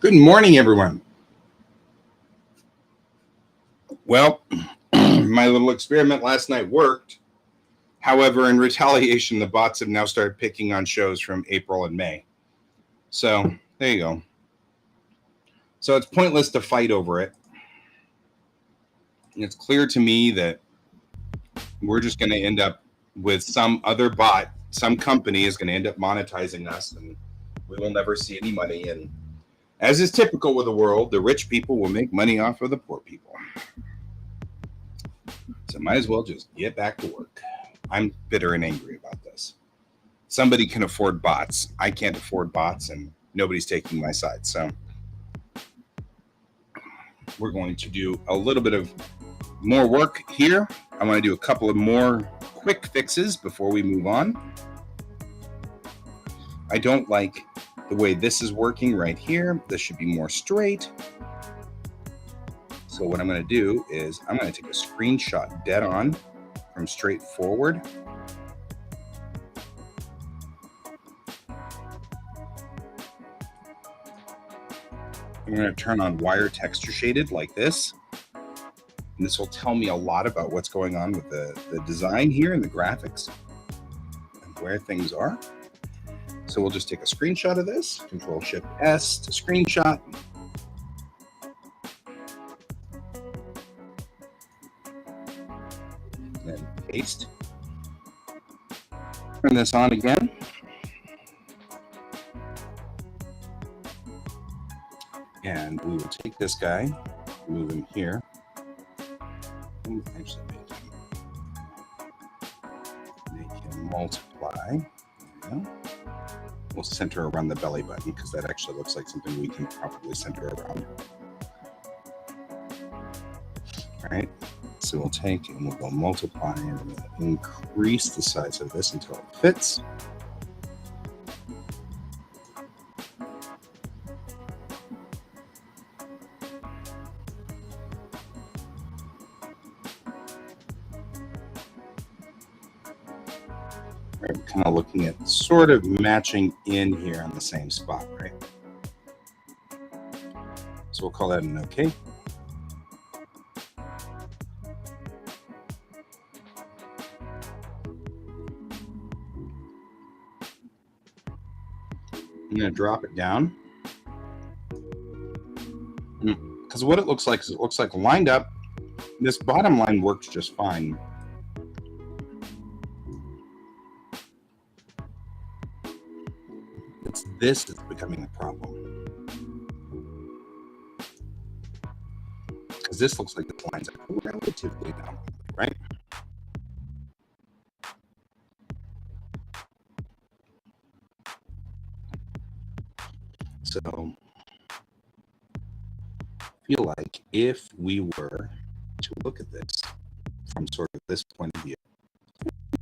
Good morning, everyone. Well, my little experiment last night worked. However, in retaliation, the bots have now started picking on shows from April and May. So there you go. So it's pointless to fight over it. It's clear to me that we're just going to end up with some other bot. Some company is going to end up monetizing us, and we will never see any money. And as is typical with the world, the rich people will make money off of the poor people. So might as well just get back to work. I'm bitter and angry about this. Somebody can afford bots. I can't afford bots, and nobody's taking my side. So we're going to do a little bit of more work here. I want to do a couple of more quick fixes before we move on. I don't like the way this is working right here. This should be more straight. So what I'm going to do is I'm going to take a screenshot dead on from straight forward. I'm going to turn on wire texture shaded like this. And this will tell me a lot about what's going on with the design here and the graphics and where things are. So we'll just take a screenshot of this, Control-Shift-S to screenshot. Then paste. Turn this on again. And we will take this guy, move him here. Actually make him multiply. There we go. We'll center around the belly button because that actually looks like something we can probably center around. All right. So we'll take and we'll go multiply and we'll increase the size of this until it fits. We're kind of looking at sort of matching in here on the same spot, right? So we'll call that an OK. I'm going to drop it down. Because what it looks like is it looks like lined up. This bottom line works just fine. It's this that's becoming a problem. Because this looks like the lines are relatively down, right? So I feel like if we were to look at this from sort of this point of view,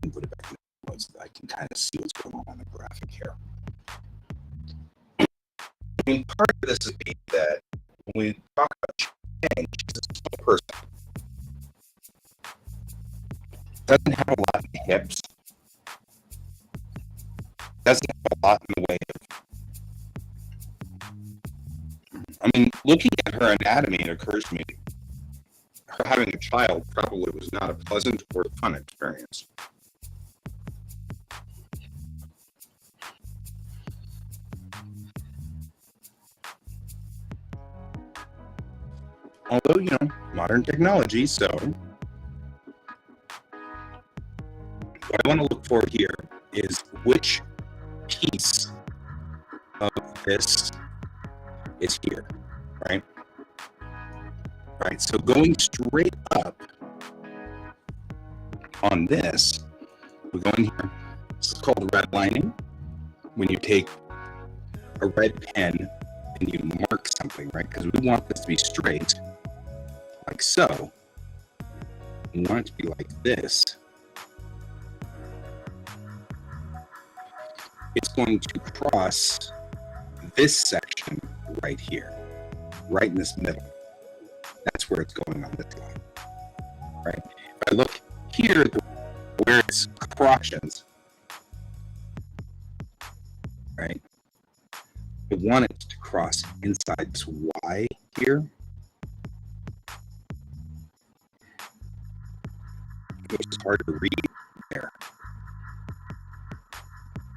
and put it back in the notes, I can kind of see what's going on the graphic here. I mean, part of this is that when we talk about change, she's a small person. Doesn't have a lot of hips. Doesn't have a lot in the way of. I mean, looking at her anatomy, it occurs to me her having a child probably was not a pleasant or fun experience. Although, you know, modern technology, so what I want to look for here is which piece of this is here, right? Right, so going straight up on this, we go in here. This is called redlining. When you take a red pen and you mark something, right? Because we want this to be straight, like so. We want it to be like this. It's going to cross this section right here, right in this middle. That's where it's going on this line, right? If I look here where it's crotches, right? I want it to cross inside this Y here. Which is hard to read there.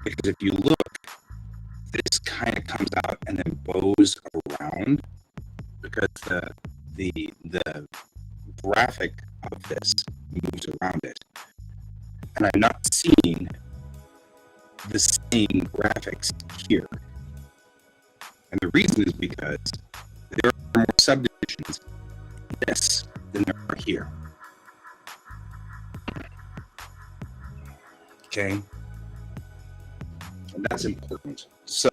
Because if you look, this kind of comes out and then bows around because the graphic of this moves around it. And I'm not seeing the same graphics here. And the reason is because there are more subdivisions in this than there are here. Okay? And that's important. So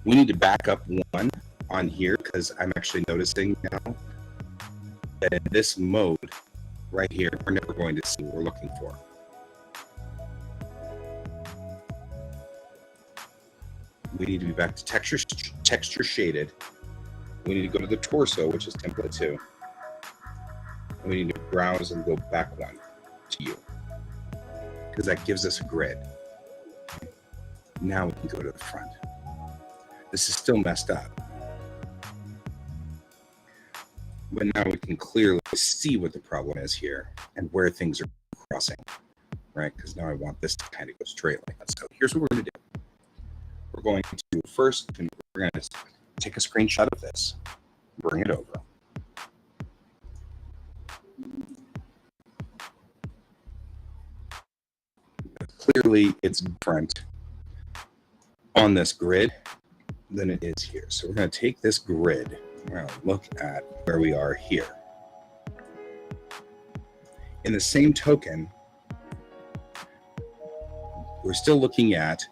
we need to back up one on here because I'm actually noticing now that in this mode right here, we're never going to see what we're looking for. We need to be back to texture shaded. We need to go to the torso, which is template 2. And we need to browse and go back one to you, because that gives us a grid. Now we can go to the front. This is still messed up, but now we can clearly see what the problem is here and where things are crossing, right? Because now I want this to kind of go straight like that. So here's what we're going to do. We're going to first, we're going to take a screenshot of this, bring it over. Clearly, it's different on this grid than it is here. So we're going to take this grid, we're going to look at where we are here. In the same token, we're still looking at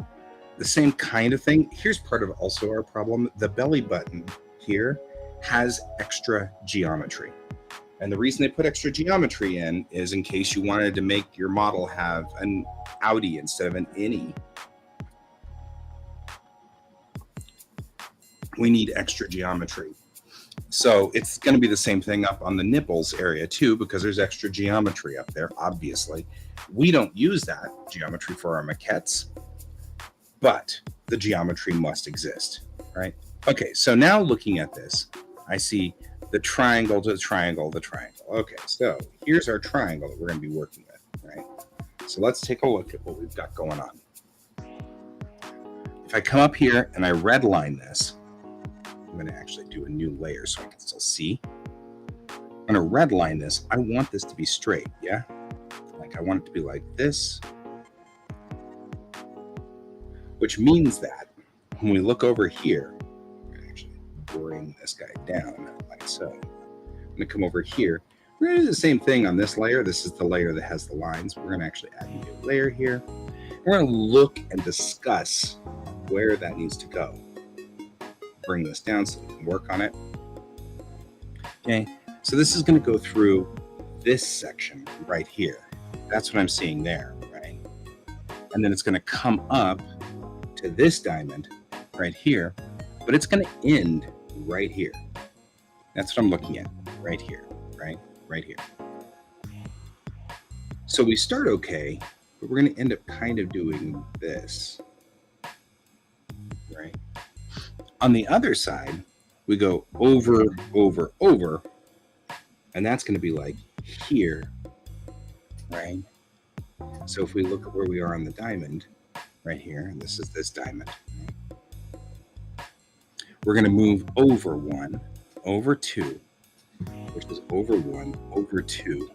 the same kind of thing. Here's part of also our problem. The belly button here has extra geometry. And the reason they put extra geometry in is in case you wanted to make your model have an outie instead of an innie. We need extra geometry. So it's going to be the same thing up on the nipples area too, because there's extra geometry up there, obviously. We don't use that geometry for our maquettes, but the geometry must exist, right? Okay, so now looking at this, I see the triangle to the triangle, the triangle. Okay, so here's our triangle that we're going to be working with, right? So let's take a look at what we've got going on. If I come up here and I redline this, I'm going to actually do a new layer so I can still see. I'm going to redline this. I want this to be straight, yeah? Like I want it to be like this, which means that when we look over here, I'm going to actually bring this guy down like so. I'm going to come over here. We're going to do the same thing on this layer. This is the layer that has the lines. We're going to actually add a new layer here. We're going to look and discuss where that needs to go. Bring this down so we can work on it. Okay, so this is going to go through this section right here. That's what I'm seeing there, right? And then it's going to come up to this diamond right here, but it's going to end right here. That's what I'm looking at right here, right? Right here. So we start okay, but we're going to end up kind of doing this, right? On the other side, we go over, over, over, and that's going to be like here, right? So if we look at where we are on the diamond right here, and this is this diamond, right? We're going to move over 1, over 2, which is over 1, over 2,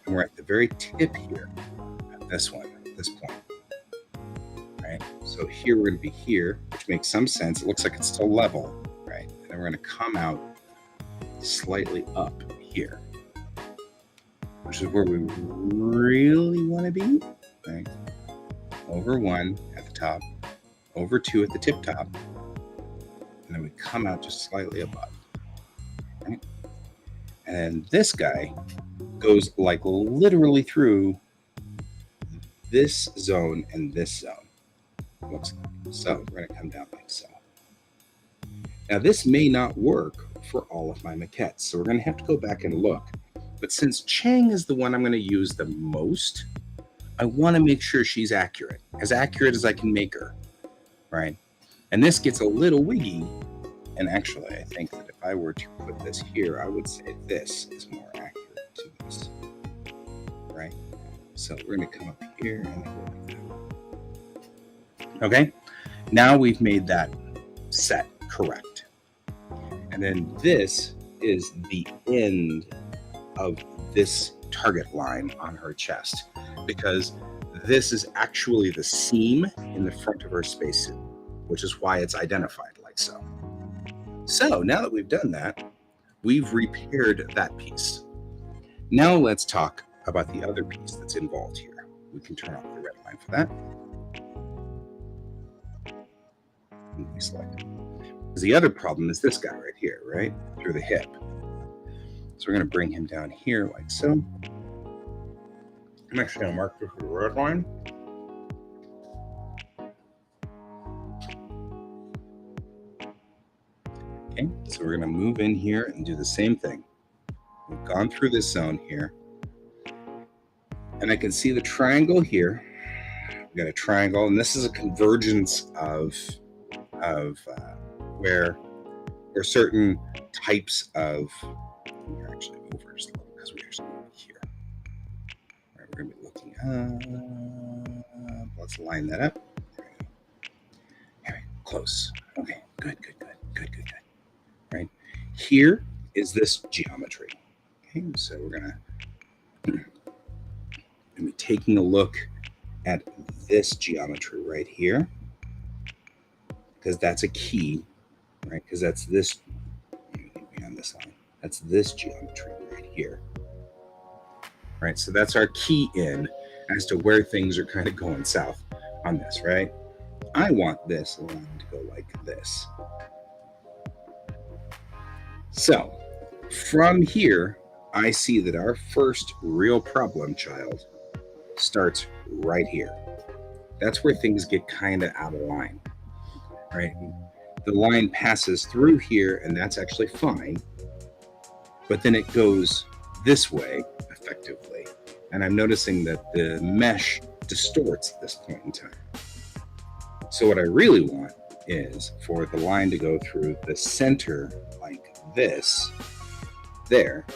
and we're at the very tip here at this one, at this point. Right? So here we're going to be here, which makes some sense. It looks like it's still level, right? And then we're going to come out slightly up here, which is where we really want to be, right? Over 1 at the top, over 2 at the tip top, and then we come out just slightly above, right? And this guy goes like literally through this zone and this zone. Looks like. So we're going to come down like so. Now this may not work for all of my maquettes, so we're going to have to go back and look. But since Chang is the one I'm going to use the most, I want to make sure she's accurate as I can make her, right? And this gets a little wiggy And actually, I think that if I were to put this here, I would say this is more accurate to this, right? So we're going to come up here and go like that. Okay, now we've made that set correct. And then this is the end of this target line on her chest, because this is actually the seam in the front of her spacesuit, which is why it's identified like so. So now that we've done that, we've repaired that piece. Now let's talk about the other piece that's involved here. We can turn off the red line for that. And we select it. Because the other problem is this guy right here, right? Through the hip. So we're going to bring him down here like so. I'm actually going to mark this with a red line. Okay, so we're going to move in here and do the same thing. We've gone through this zone here. And I can see the triangle here. We've got a triangle, and this is a convergence of where certain types of, we're actually over just a little because we're actually over here. All right, we're going to be looking up. Let's line that up. There we go. All right, close. Okay, good. Right here is this geometry. Okay, so we're going to be taking a look at this geometry right here, because that's a key, right? Because that's this, on this line, that's this geometry right here, right? So that's our key in as to where things are kind of going south on this, right? I want this line to go like this. So from here, I see that our first real problem child starts right here. That's where things get kind of out of line, right? The line passes through here, and that's actually fine, but then it goes this way effectively. And I'm noticing that the mesh distorts at this point in time. So what I really want is for the line to go through the center like this, there,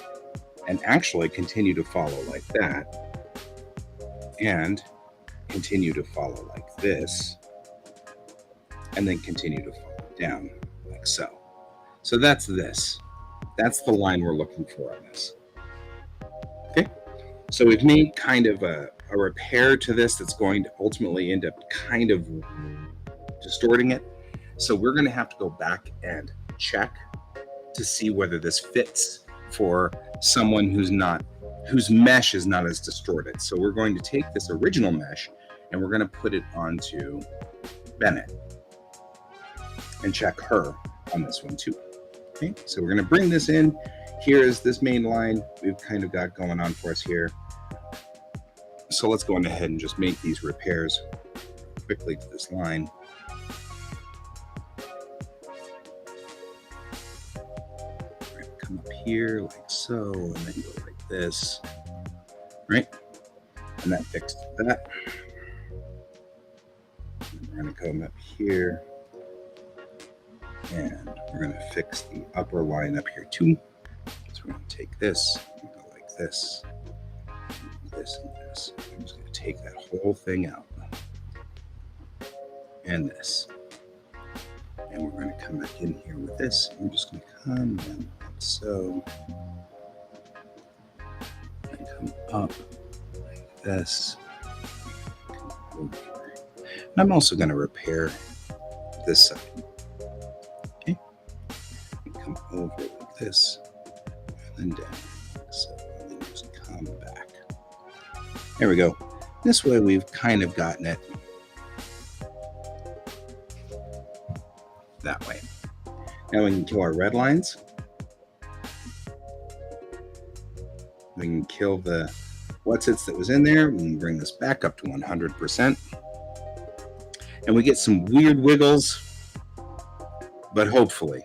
and actually continue to follow like that, and continue to follow like this, and then continue to follow down like so. So that's this. That's the line we're looking for on this. Okay, so we've made kind of a repair to this that's going to ultimately end up kind of distorting it. So we're going to have to go back and check to see whether this fits for someone whose mesh is not as distorted. So we're going to take this original mesh and we're going to put it onto Bennett and check her on this one too. Okay, so we're going to bring this in. Here is this main line we've kind of got going on for us here. So let's go on ahead and just make these repairs quickly to this line. We're going to come up here like so, and then go like this, right? And that fixed that. And we're going to come up here, and we're going to fix the upper line up here too. So we're going to take this and go like this, and this, and this. I'm just going to take that whole thing out, and this. And we're going to come back in here with this. And we're just going to come down like so, and come up like this. Come over here. And I'm also going to repair this side. Okay, and come over like this, and then down like so, and then just come back. There we go. This way we've kind of gotten it that way. Now we can kill our red lines. We can kill the what's-its that was in there. We can bring this back up to 100%. And we get some weird wiggles, but hopefully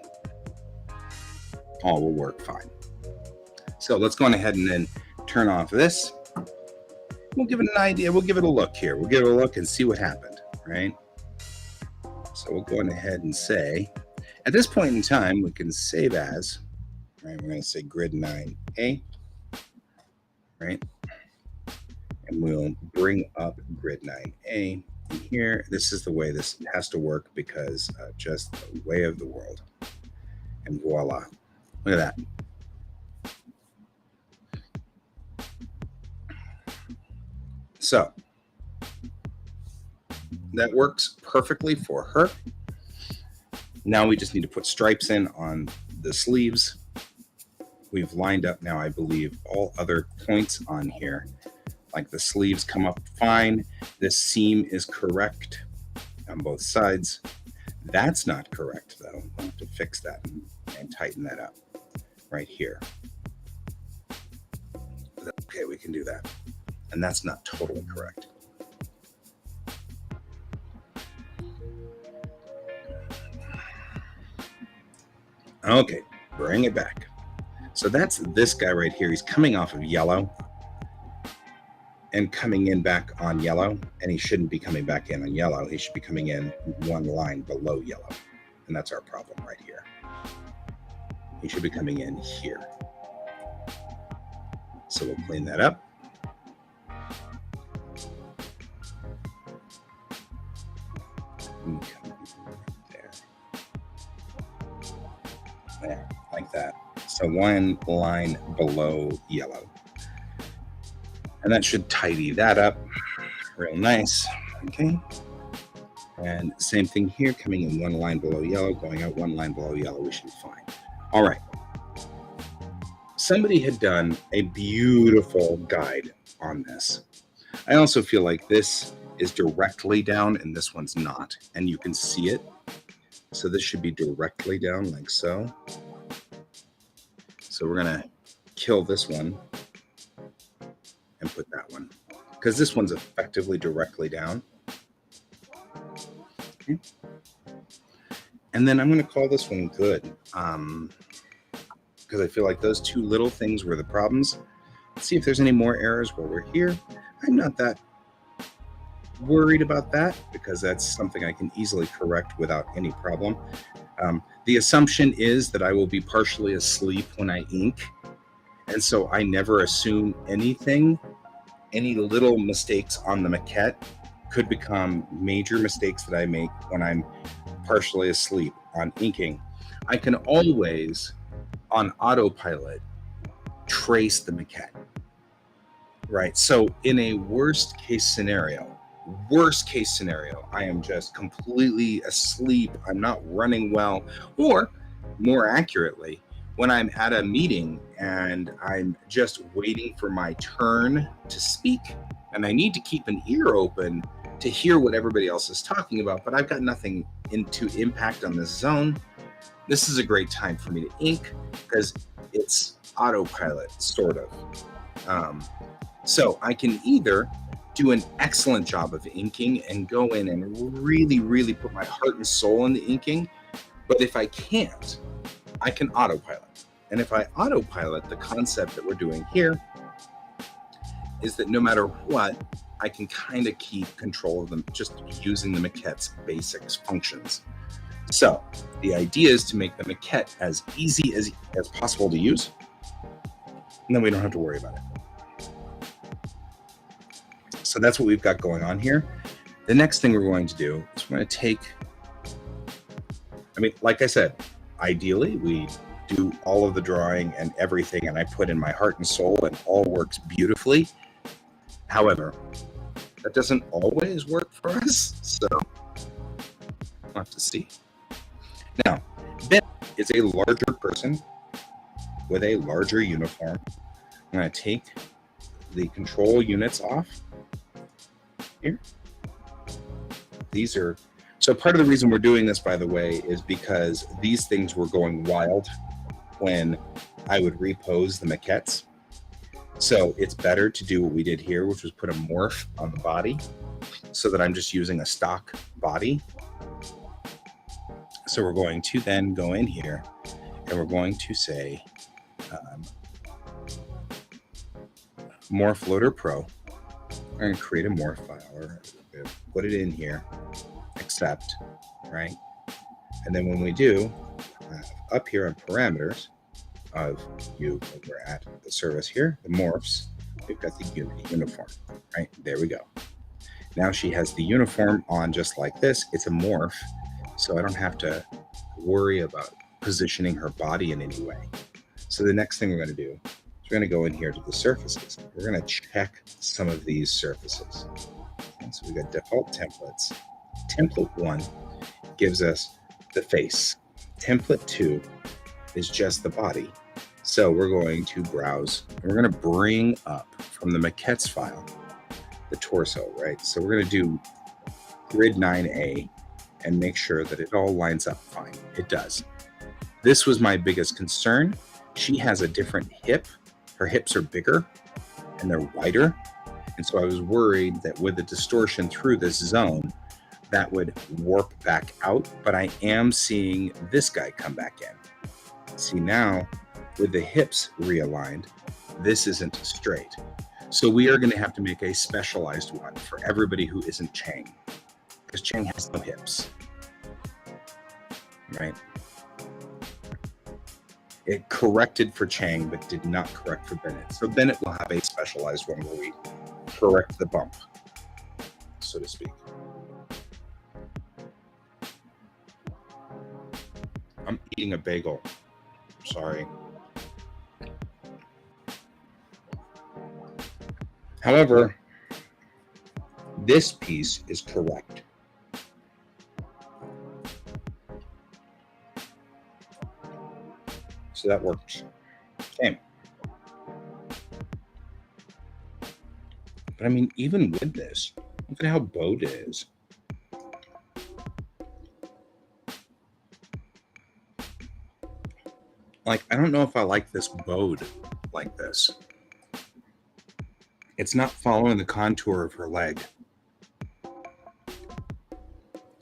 all will work fine. So let's go on ahead and then turn off this. We'll give it an idea. We'll give it a look here. We'll give it a look and see what happened, right? So we'll go on ahead and say, At this point in time, we can save as, right? We're going to say grid 9A, right? And we'll bring up grid 9A here. This is the way this has to work because just the way of the world. And voila, look at that. So that works perfectly for her. Now we just need to put stripes in on the sleeves. We've lined up now, I believe, all other points on here. Like the sleeves come up fine. This seam is correct on both sides. That's not correct though. We'll have to fix that and tighten that up right here. Okay, we can do that. And that's not totally correct. Okay, bring it back. So that's this guy right here. He's coming off of yellow and coming in back on yellow, and he shouldn't be coming back in on yellow. He should be coming in one line below yellow, and that's our problem right here. He should be coming in here. So we'll clean that up. There, like that. So one line below yellow. And that should tidy that up real nice. Okay. And same thing here, coming in one line below yellow, going out one line below yellow. We should be fine. All right. Somebody had done a beautiful guide on this. I also feel like this is directly down and this one's not. And you can see it. So this should be directly down like so. So we're going to kill this one and put that one, because this one's effectively directly down. Okay. And then I'm going to call this one good, because I feel like those two little things were the problems. Let's see if there's any more errors while we're here. I'm not that worried about that because that's something I can easily correct without any problem. The assumption is that I will be partially asleep when I ink. And so I never assume anything. Any little mistakes on the maquette could become major mistakes that I make when I'm partially asleep on inking. I can always, on autopilot, trace the maquette, right? So in a worst case scenario, I am just completely asleep. I'm not running well, or more accurately, when I'm at a meeting and I'm just waiting for my turn to speak and I need to keep an ear open to hear what everybody else is talking about, but I've got nothing to impact on this zone. This is a great time for me to ink because it's autopilot, sort of. So I can either do an excellent job of inking and go in and really, really put my heart and soul into inking. But if I can't, I can autopilot. And if I autopilot, the concept that we're doing here is that no matter what, I can kind of keep control of them just using the maquette's basics functions. So the idea is to make the maquette as easy as possible to use. And then we don't have to worry about it. So that's what we've got going on here. The next thing we're going to do is we're going to take, like I said, ideally we do all of the drawing and everything and I put in my heart and soul and all works beautifully. However, that doesn't always work for us. So we'll have to see. Now, Ben is a larger person with a larger uniform. I'm going to take the control units off here. These are, so part of the reason we're doing this, by the way, is because these things were going wild when I would repose the maquettes. So it's better to do what we did here, which was put a morph on the body so that I'm just using a stock body. So we're going to then go in here and we're going to say Morph Loader Pro. We're going to create a morph file or put it in here, accept, right? And then when we do, up here in parameters of you, we're at the service here, the morphs, we've got the uniform, right? There we go. Now she has the uniform on just like this. It's a morph, so I don't have to worry about positioning her body in any way. So the next thing we're going to do is we're going to go in here to the surfaces. We're going to check some of these surfaces. And so we got default templates. Template 1 gives us the face. Template 2 is just the body. So we're going to browse. And we're going to bring up from the maquettes file the torso, right? So we're going to do grid 9A and make sure that it all lines up fine. It does. This was my biggest concern. She has a different hip. Her hips are bigger and they're wider. And so I was worried that with the distortion through this zone, that would warp back out. But I am seeing this guy come back in. See, now with the hips realigned, this isn't straight. So we are going to have to make a specialized one for everybody who isn't Chang, because Chang has no hips, right? It corrected for Chang, but did not correct for Bennett. So Bennett will have a specialized one where we correct the bump, so to speak. I'm eating a bagel. Sorry. However, this piece is correct. So that works. Okay. But I mean, even with this, look at how bowed it is. Like, I don't know if I like this bowed like this. It's not following the contour of her leg.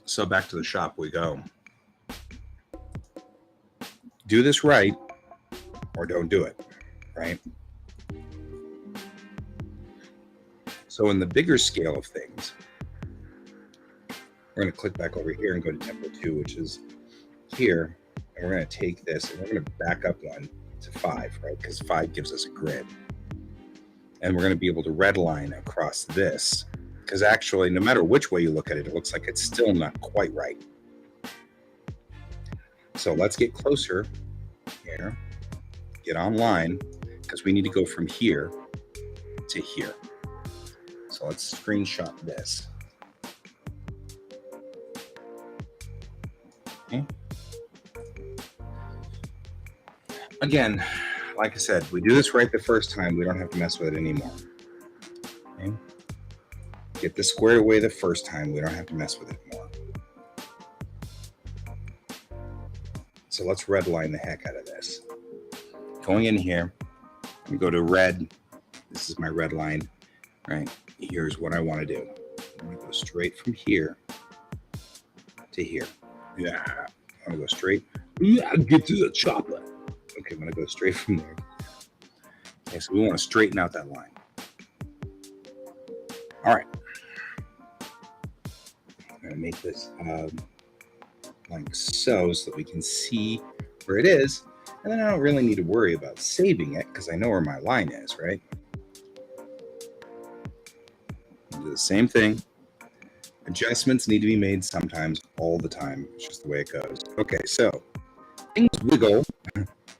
So back to the shop we go. Do this right or don't do it, right? So in the bigger scale of things, we're going to click back over here and go to template 2, which is here. And we're going to take this and we're going to back up one to 5, right? Because 5 gives us a grid. And we're going to be able to redline across this. Because actually, no matter which way you look at it, it looks like it's still not quite right. So let's get closer here, get online, because we need to go from here to here. So let's screenshot this. Okay. Again, like I said, we do this right the first time, we don't have to mess with it anymore. Okay. Get this squared away the first time, we don't have to mess with it more. So let's redline the heck out of this. Going in here, we go to red. This is my red line, right? Here's what I want to do. I'm going to go straight from here to here. Yeah, I'm going to go straight. Yeah, get to the chopper. Okay, I'm going to go straight from there. Okay, so we want to straighten out that line. All right. I'm going to make this like so that we can see where it is. And then I don't really need to worry about saving it because I know where my line is, right? Do the same thing. Adjustments need to be made sometimes, all the time. It's just the way it goes. Okay, so things wiggle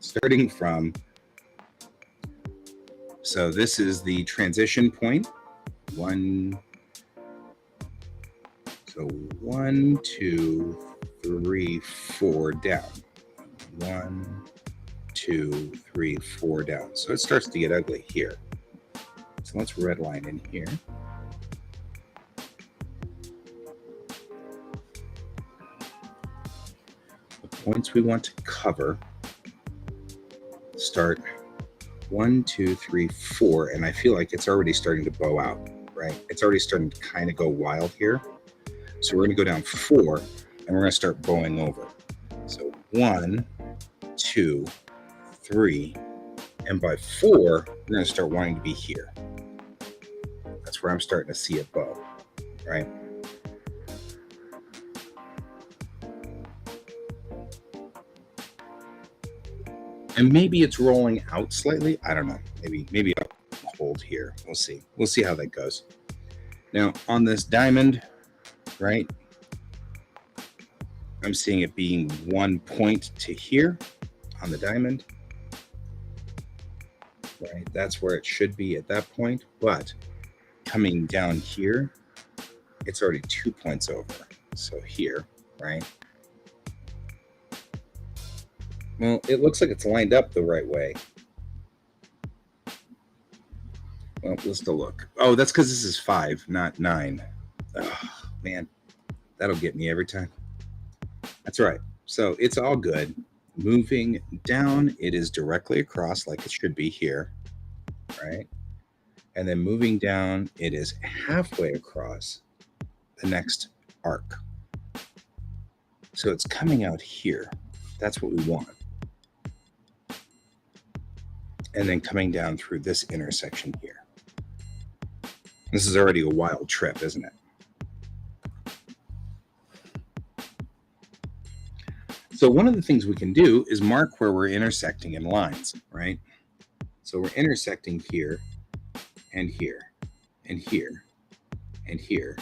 starting from, so this is the transition point. 1, so 1, 2, 3, 4 down. 1, 2, 3, 4 down. So it starts to get ugly here. So let's redline in here. The points we want to cover start 1, 2, 3, 4, and I feel like it's already starting to bow out, right? It's already starting to kind of go wild here. So we're going to go down 4, and we're going to start bowing over. So 1, 2, 3, and by 4, we're going to start wanting to be here. That's where I'm starting to see it bow, right? And maybe it's rolling out slightly. I don't know. Maybe I'll hold here. We'll see. We'll see how that goes. Now on this diamond, right? I'm seeing it being 1 point to here on the diamond. Right, that's where it should be at that point. But coming down here, it's already 2 points over. So here, right? Well, it looks like it's lined up the right way. Well, let's still look. Oh, that's because this is 5, not 9. Oh, man, that'll get me every time. That's right. So it's all good. Moving down, it is directly across like it should be here, right? And then moving down, it is halfway across the next arc. So it's coming out here. That's what we want. And then coming down through this intersection here. This is already a wild trip, isn't it? So one of the things we can do is mark where we're intersecting in lines, right? So we're intersecting here and here and here and here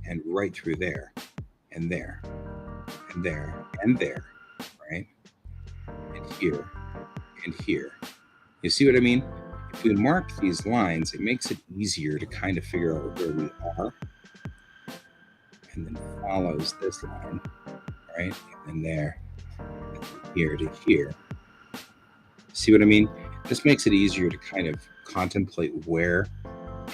and right through there and there and there and there, right? And here and here. You see what I mean? If we mark these lines, it makes it easier to kind of figure out where we are, and then follows this line, right? And then there, and then here to here. See what I mean? This makes it easier to kind of contemplate where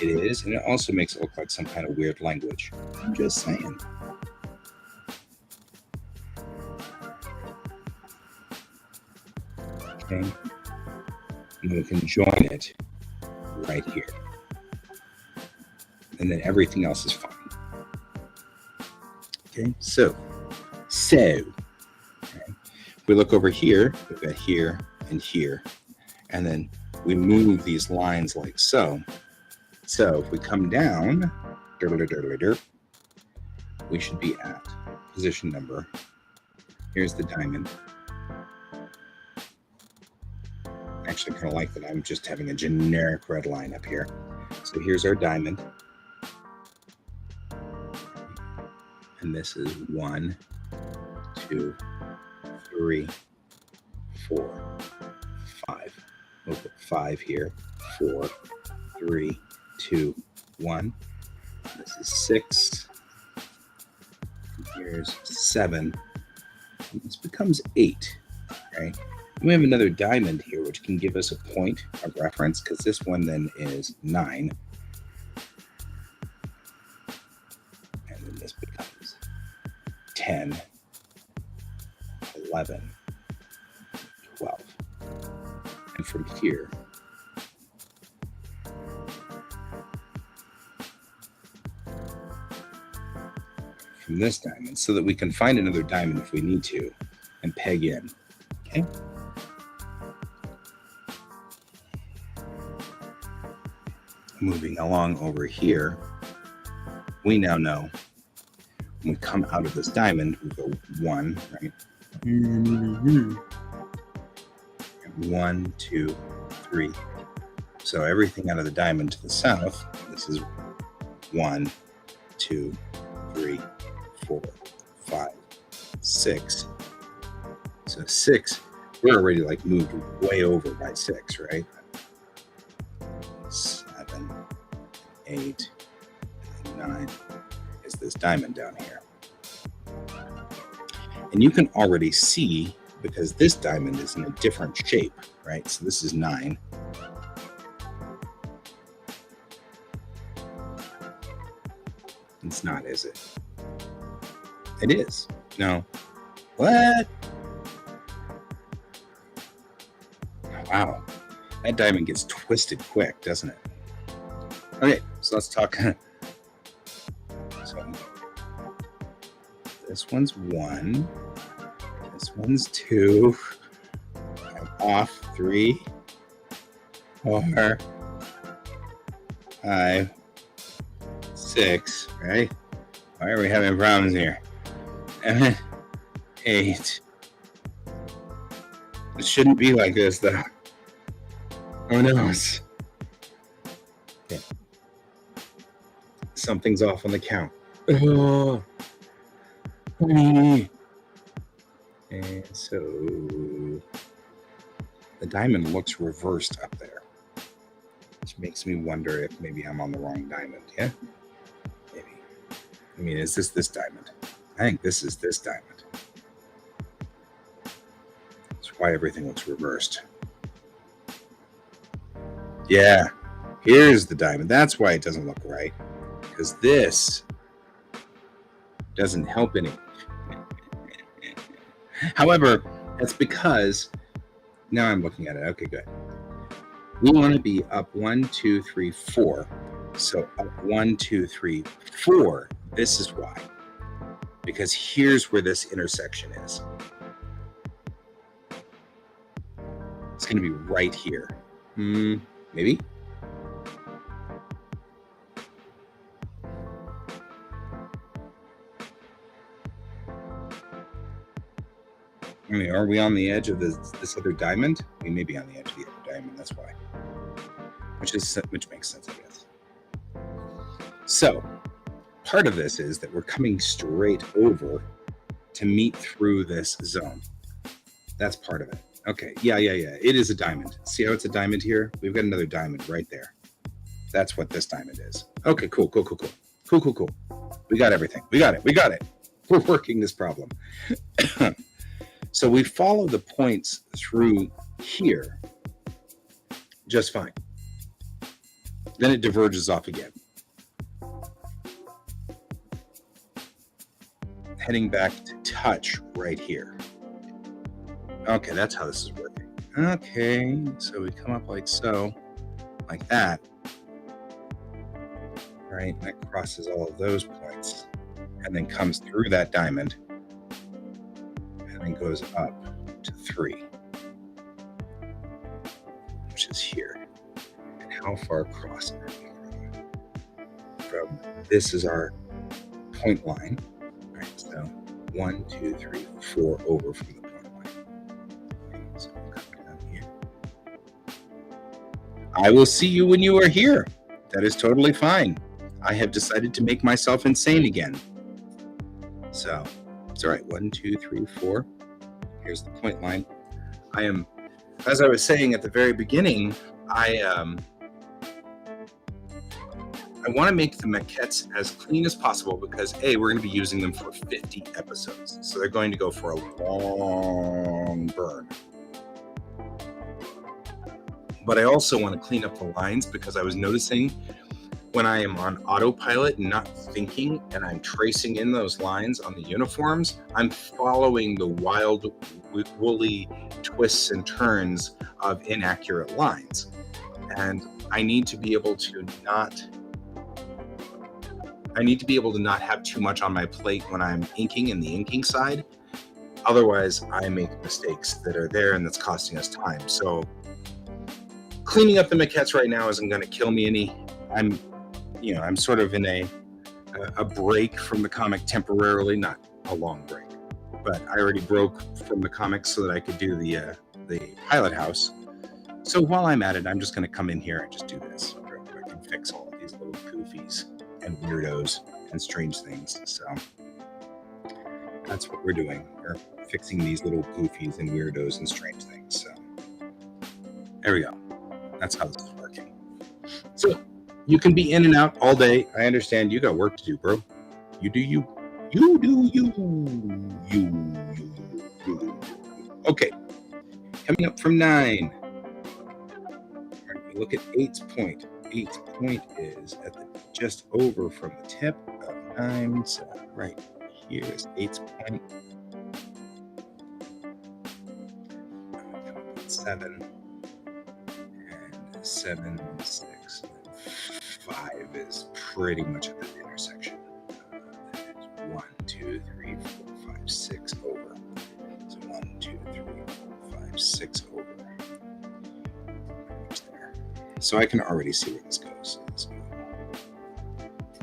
it is, and it also makes it look like some kind of weird language. I'm just saying. Okay. And then we can join it right here. And then everything else is fine. Okay, so okay. If we look over here, we've got here and here. And then we move these lines like so. So if we come down, we should be at position number. Here's the diamond. Actually kind of like that I'm just having a generic red line up here. So here's our diamond. And this is 1, 2, 3, 4, 5. We'll put 5 here. 4, 3, 2, 1. This is 6. Here's 7. And this becomes 8. Okay. We have another diamond here, which can give us a point of reference, because this one then is 9. And then this becomes 10, 11, 12. And from here, from this diamond, so that we can find another diamond if we need to and peg in. Okay. Moving along over here, we now know when we come out of this diamond, we go 1, right? 1, 2, 3. So everything out of the diamond to the south, this is 1, 2, 3, 4, 5, 6. So 6, we're already like moved way over by 6, right? 7, 8, 9 is this diamond down here. And you can already see, because this diamond is in a different shape, right? So this is 9. It's not, is it? It is. No. What? Wow. That diamond gets twisted quick, doesn't it? Okay, so let's talk. So this one's 1. This one's 2. I'm off 3, 4, 5, 6. Right? Why are we having problems here? 7, 8, It shouldn't be like this, though. Oh no. Okay. Something's off on the count. Oh, honey. And so the diamond looks reversed up there, which makes me wonder if maybe I'm on the wrong diamond. Yeah, maybe. I mean, is this diamond? I think this is this diamond. That's why everything looks reversed. Yeah, here's the diamond. That's why it doesn't look right, because this doesn't help any. However, that's because now I'm looking at it. Okay, good. We want to be up 1, 2, 3, 4. So up 1, 2, 3, 4. This is why. Because here's where this intersection is. It's going to be right here. Maybe? I mean, are we on the edge of this other diamond? We may be on the edge of the other diamond. That's why. Which makes sense, I guess. So, part of this is that we're coming straight over to meet through this zone. That's part of it. Okay, yeah. It is a diamond. See how it's a diamond here? We've got another diamond right there. That's what this diamond is. Okay, cool. We got everything. We got it. We're working this problem. So we follow the points through here just fine. Then it diverges off again. Heading back to touch right here. Okay, that's how this is working. Okay, so we come up like so, like that. Right, and that crosses all of those points and then comes through that diamond and then goes up to 3, which is here. And how far across are we from this is our point line. All right, so 1, 2, 3, 4 over from the point line. So we'll come down here. I will see you when you are here. That is totally fine. I have decided to make myself insane again. So it's all right. 1, 2, 3, 4. Here's the point line. I am, as I was saying at the very beginning, I want to make the maquettes as clean as possible because A, we're going to be using them for 50 episodes. So they're going to go for a long burn. But I also want to clean up the lines because I was noticing when I am on autopilot and not thinking and I'm tracing in those lines on the uniforms, I'm following the wild, woolly twists and turns of inaccurate lines. And I need to be able to not have too much on my plate when I'm inking in the inking side. Otherwise, I make mistakes that are there and that's costing us time. So cleaning up the maquettes right now isn't going to kill me any. I'm sort of in a break from the comic temporarily, not a long break, but I already broke from the comics so that I could do the pilot house. So while I'm at it, I'm just going to come in here and just do this real quick and fix all of these little goofies and weirdos and strange things. So that's what we're doing. We're fixing these little goofies and weirdos and strange things. So there we go. That's how this is working. So you can be in and out all day. I understand you got work to do, bro. You do you. You do you. You. Okay. Coming up from 9. Look at 8's point. 8's point is at just over from the tip of 9. So right here is 8's point. 7 and 7, 6, 5 is pretty much at that intersection. That is 1, 2, 3, 4, 5, 6 over. So 1, 2, 3, 4, 5, 6 over. There. So I can already see where this goes.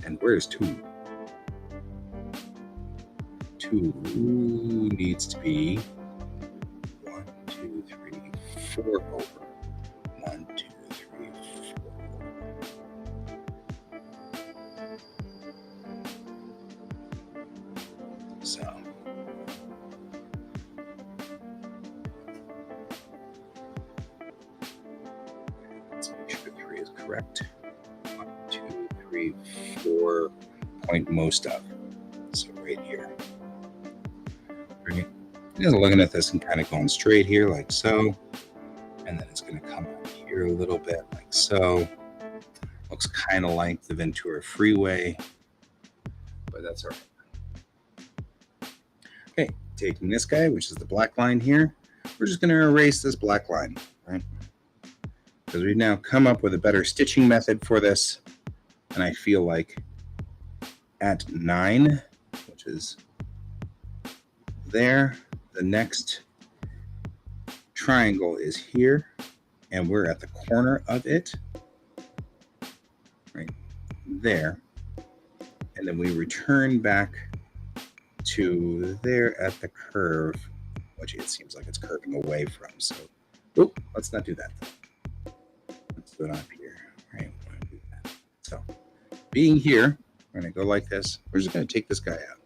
And where's 2? 2 needs to be 1, 2, 3, 4 over. 1, 2, 3, 4. So let's make sure 3 is correct. 1, 2, 3, 4 point most of. So right here. Right? Just looking at this and kind of going straight here like so. And then it's going to come up here a little bit like so. Looks kind of like the Ventura Freeway, but that's all right. Okay, taking this guy, which is the black line here, we're just going to erase this black line, right? Because we've now come up with a better stitching method for this. And I feel like at 9, which is there, the next triangle is here, and we're at the corner of it, right there. And then we return back to there at the curve, which it seems like it's curving away from. So, let's not do that. Let's do it up here, right? Do that. So, being here, we're going to go like this. We're just going to take this guy out.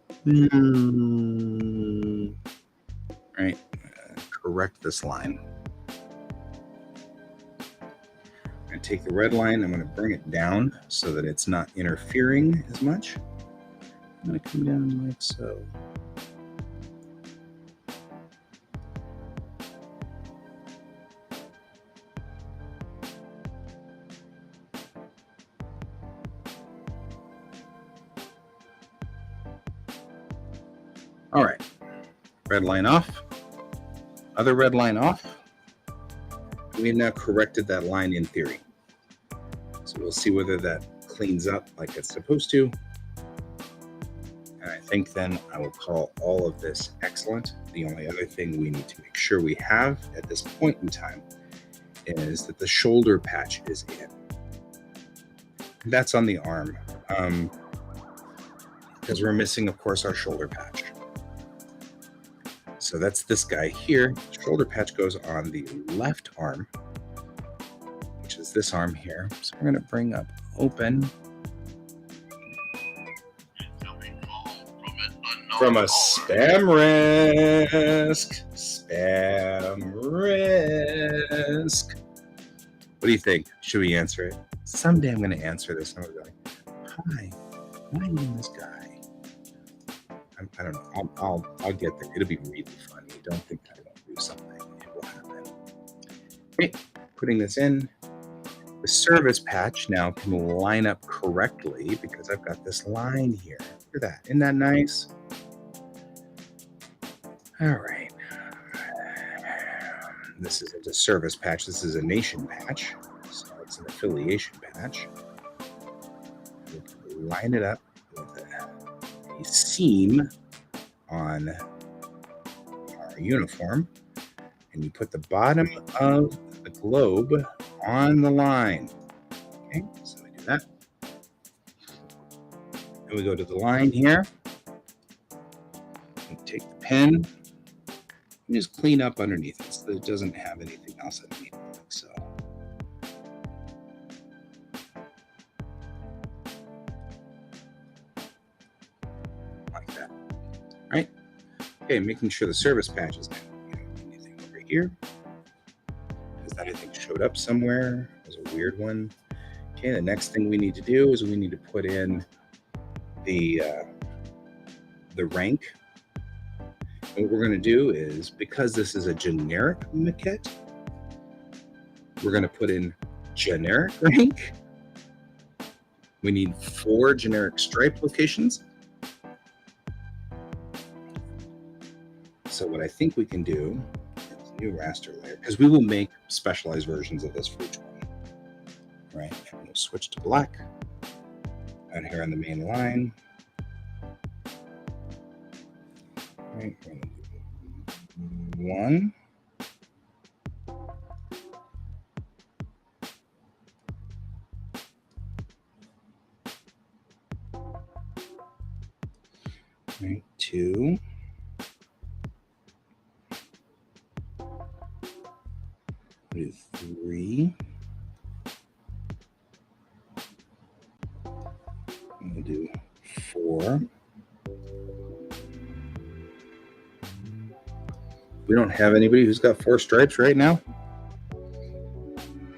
Right? Correct this line. I'm going to take the red line. I'm going to bring it down so that it's not interfering as much. I'm going to come down like so. All right, red line off, other red line off. We've now corrected that line in theory. So we'll see whether that cleans up like it's supposed to. And I think then I will call all of this excellent. The only other thing we need to make sure we have at this point in time is that the shoulder patch is in. That's on the arm, because we're missing, of course, our shoulder patch. So that's this guy here. Shoulder patch goes on the left arm, which is this arm here. So we're going to bring up open from a spam risk. Spam risk. What do you think? Should we answer it? Someday I'm going to answer this and I'm going to be like, hi, my name is Guy. I don't know. I'll get there. It'll be really funny. Don't think I won't do something. It will happen. Okay, putting this in. The service patch now can line up correctly because I've got this line here. Look at that. Isn't that nice? All right. This isn't a service patch. This is a nation patch. So it's an affiliation patch. We'll line it up with a seam on our uniform, and you put the bottom of the globe on the line. Okay, so we do that. Then we go to the line here. We take the pen and just clean up underneath it so that it doesn't have anything else underneath it, like so. Like that. Right? Okay, making sure the service patch is not anything over here. Because that I think showed up somewhere. It was a weird one. Okay, the next thing we need to do is we need to put in the rank. And what we're going to do is, because this is a generic maquette, we're going to put in generic rank. We need 4 generic stripe locations. So what I think we can do is new raster layer, because we will make specialized versions of this for each one. Right, and we'll switch to black out here on the main line. Right, we're going to do 1. Right, 2. 3. We'll do 4. We don't have anybody who's got 4 stripes right now.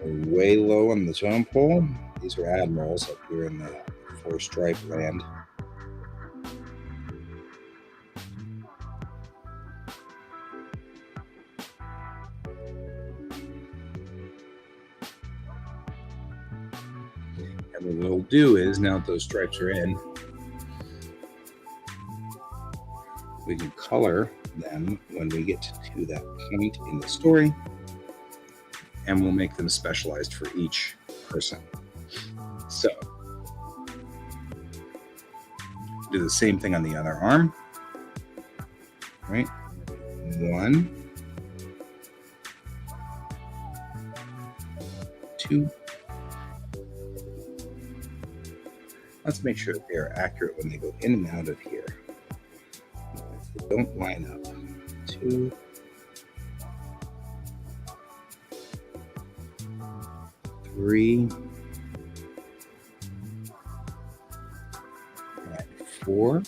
We're way low on the totem pole. These are admirals up here in the 4 stripe land. And what we'll do is, now that those stripes are in, we can color them when we get to that point in the story, and we'll make them specialized for each person. So, do the same thing on the other arm, right? 1, 2. Let's make sure that they are accurate when they go in and out of here. If they don't line up, 2, 3, and 4.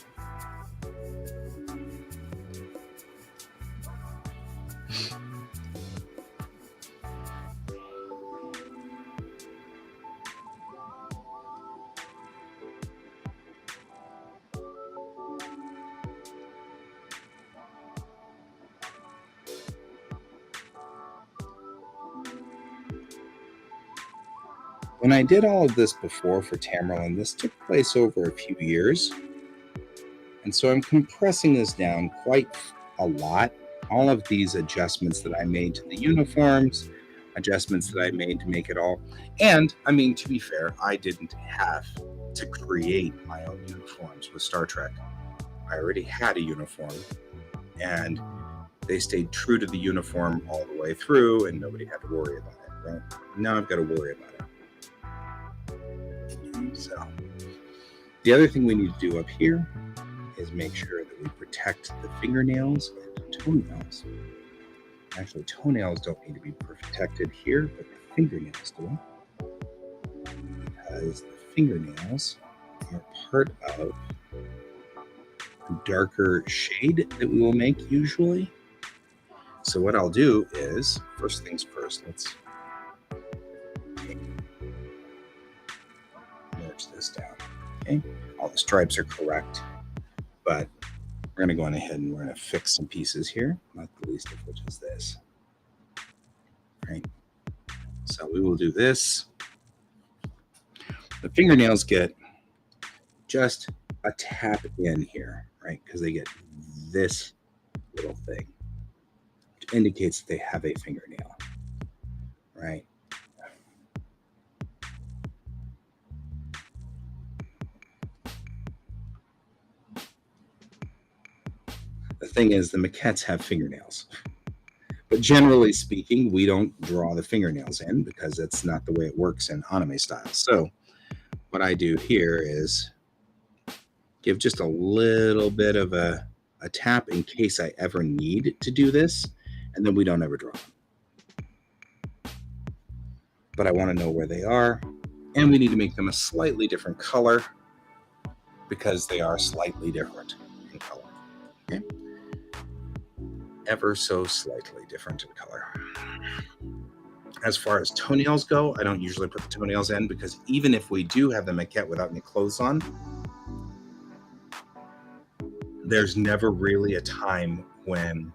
When I did all of this before for Tamerlane, this took place over a few years. And so I'm compressing this down quite a lot. All of these adjustments that I made to the uniforms, adjustments that I made to make it all. And I mean, to be fair, I didn't have to create my own uniforms with Star Trek. I already had a uniform, and they stayed true to the uniform all the way through, and nobody had to worry about it, right? Now I've got to worry about it. So the other thing we need to do up here is make sure that we protect the fingernails and toenails. Actually, toenails don't need to be protected here, but the fingernails do, because the fingernails are part of a darker shade that we will make usually. So what I'll do is, first things first, let's merge this down. Okay, all the stripes are correct, but we're going to go on ahead and we're going to fix some pieces here, not the least of which is this. Right. So we will do this. The fingernails get just a tap in here, right? Because they get this little thing, which indicates that they have a fingernail, right? The thing is, the maquettes have fingernails. But generally speaking, we don't draw the fingernails in because that's not the way it works in anime style. So what I do here is give just a little bit of a tap in case I ever need to do this, and then we don't ever draw them. But I want to know where they are, and we need to make them a slightly different color because they are slightly different in color. Okay? Ever so slightly different in color. As far as toenails go, I don't usually put the toenails in because even if we do have the maquette without any clothes on, there's never really a time when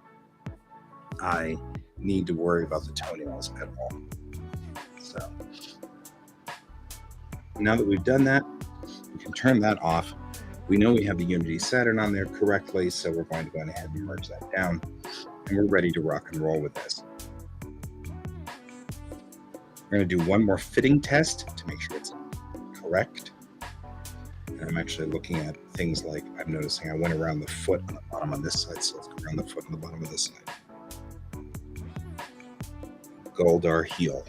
I need to worry about the toenails at all. So now that we've done that, we can turn that off. We know we have the Unity Saturn on there correctly, so we're going to go ahead and merge that down, and we're ready to rock and roll with this. We're going to do one more fitting test to make sure it's correct. And I'm actually looking at things like, I'm noticing I went around the foot on the bottom on this side, so let's go around the foot on the bottom of this side. Goldar heel.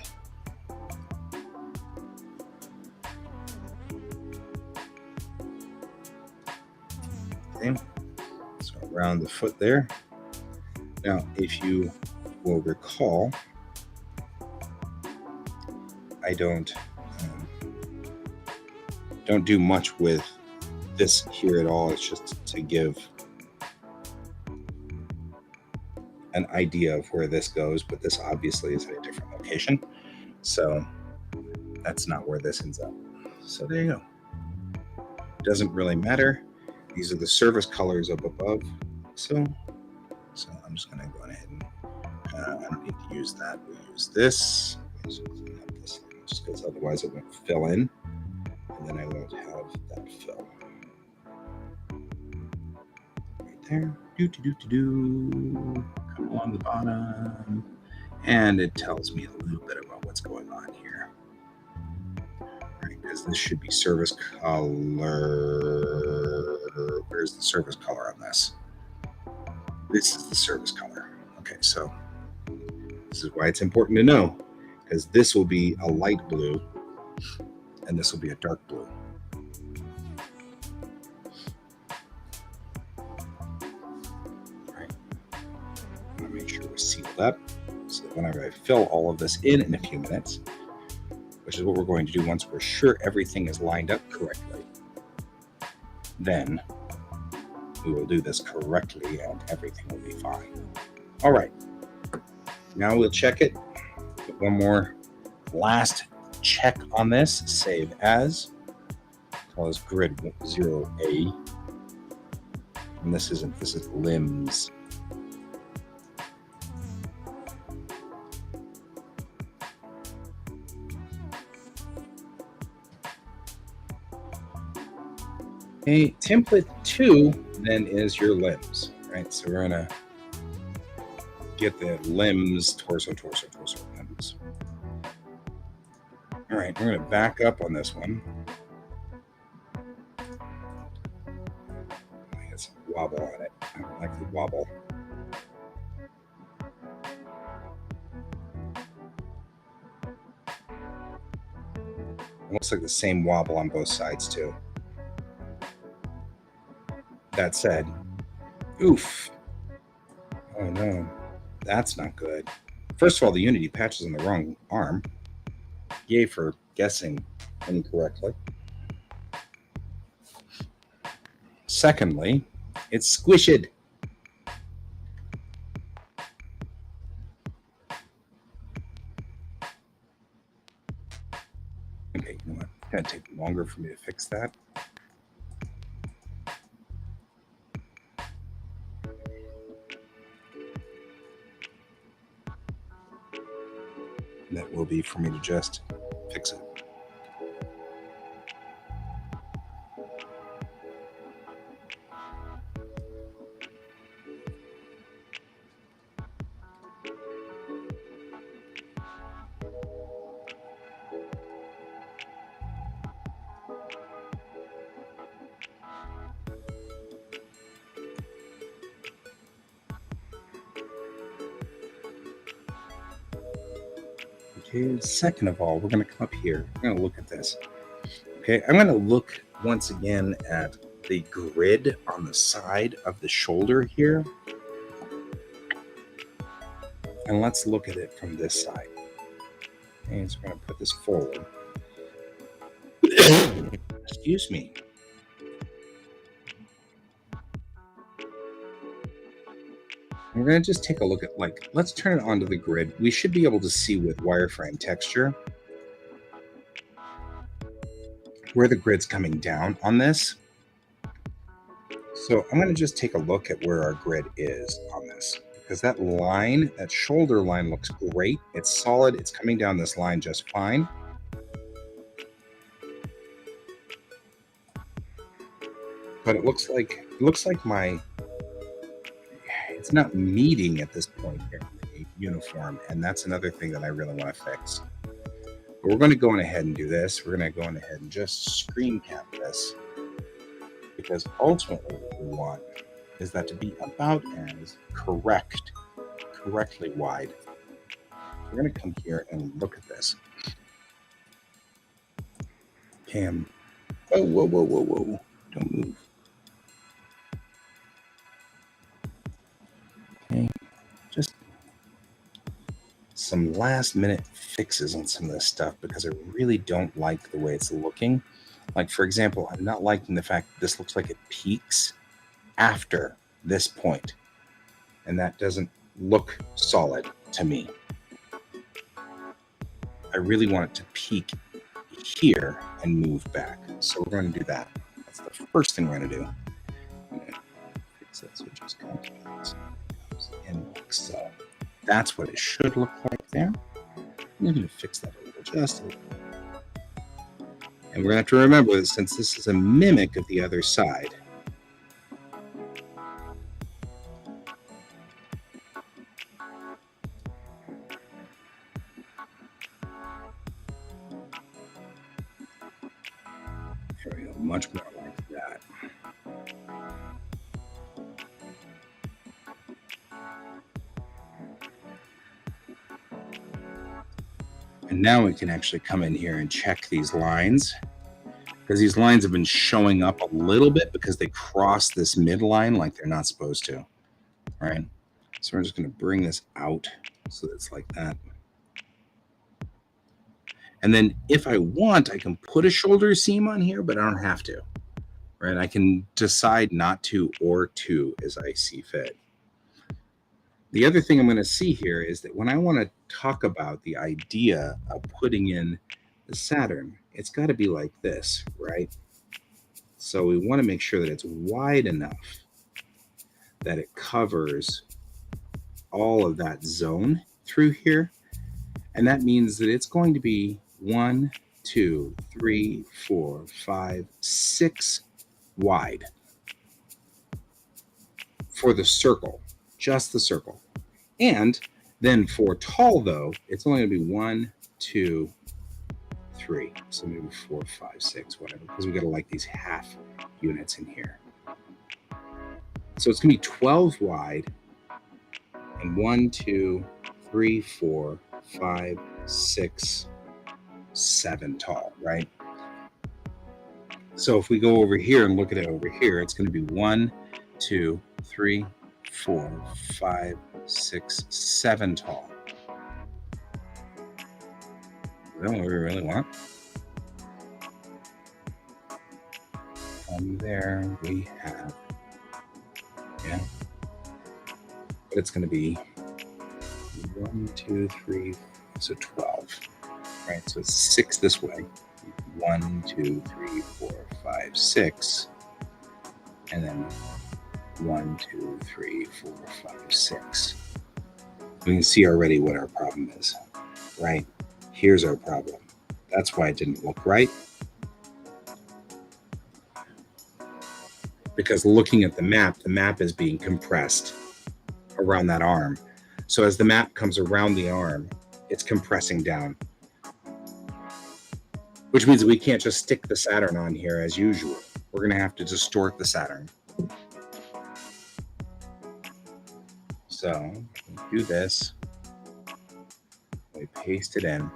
Okay, so around the foot there. Now, if you will recall, I don't do much with this here at all. It's just to give an idea of where this goes, but this obviously is at a different location. So that's not where this ends up. So there you go. Doesn't really matter. These are the service colors up above. So I'm just going to go ahead and I don't need to use that. We'll use this. Just clean up this just because otherwise it won't fill in, and then I won't have that fill. Right there. Come along the bottom, and it tells me a little bit about what's going on here. Right, because this should be service color. Where's the service color on this? This is the service color. Okay, so this is why it's important to know, because this will be a light blue and this will be a dark blue. All right. I'm going to make sure we're sealed up so that whenever I fill all of this in a few minutes, which is what we're going to do once we're sure everything is lined up correctly, then we will do this correctly and everything will be fine. All right. Now we'll check it. One more last check on this. Save as. Call this grid 0A. And this is limbs. Okay, template 2 then is your limbs, right? So we're gonna get the limbs, torso, limbs. All right, we're gonna back up on this one. It has some wobble on it. I don't like the wobble. It looks like the same wobble on both sides too. That said, oof. Oh no, that's not good. First of all, the Unity patch is on the wrong arm. Yay for guessing incorrectly. Secondly, it's squished. Okay, you know what? It's gonna take longer for me to fix that. That will be for me to just fix it. Okay, second of all, we're going to come up here. We're going to look at this. Okay, I'm going to look once again at the grid on the side of the shoulder here. And let's look at it from this side. Okay, so we're going to put this forward. Excuse me. We're going to just take a look at, let's turn it onto the grid. We should be able to see with wireframe texture where the grid's coming down on this. So I'm going to just take a look at where our grid is on this, because that line, that shoulder line looks great. It's solid. It's coming down this line just fine. But it looks like it's not meeting at this point here in the uniform, and that's another thing that I really want to fix. But we're going to go on ahead and do this. We're going to go on ahead and just screen cap this, because ultimately what we want is that to be about as correctly wide. We're going to come here and look at this. Cam, whoa, don't move. Okay, just some last minute fixes on some of this stuff because I really don't like the way it's looking. Like, for example, I'm not liking the fact that this looks like it peaks after this point, and that doesn't look solid to me. I really want it to peak here and move back. So we're going to do that. That's the first thing we're going to do. I'm going to fix that so it just kind of comes in like so. That's what it should look like there. I'm going to fix that a little, just a little. And we're going to have to remember that since this is a mimic of the other side, there we go, much more like that. And now we can actually come in here and check these lines, because these lines have been showing up a little bit because they cross this midline like they're not supposed to, right? So we're just going to bring this out so that it's like that. And then if I want, I can put a shoulder seam on here, but I don't have to, right? I can decide not to or to as I see fit. The other thing I'm going to see here is that when I want to talk about the idea of putting in the Saturn, it's got to be like this, right? So we want to make sure that it's wide enough that it covers all of that zone through here. And that means that it's going to be 1, 2, 3, 4, 5, 6 wide for the circle, just the circle. And then for tall, though, it's only going to be 1, 2, 3. So maybe 4, 5, 6, whatever, because we got to like these half units in here. So it's going to be 12 wide and 1, 2, 3, 4, 5, 6, 7 tall, right? So if we go over here and look at it over here, it's going to be 1, 2, 3, 4, 5, 6, 7 tall. Is that what we really want? From there we have, yeah, but it's going to be 1, 2, 3, so 12, right? So it's 6 this way. 1, 2, 3, 4, 5, 6, and then 1, 2, 3, 4, 5, 6. We can see already what our problem is, right? Here's our problem. That's why it didn't look right. Because looking at the map is being compressed around that arm. So as the map comes around the arm, it's compressing down. Which means that we can't just stick the Saturn on here as usual. We're going to have to distort the Saturn. So we do this. We paste it in.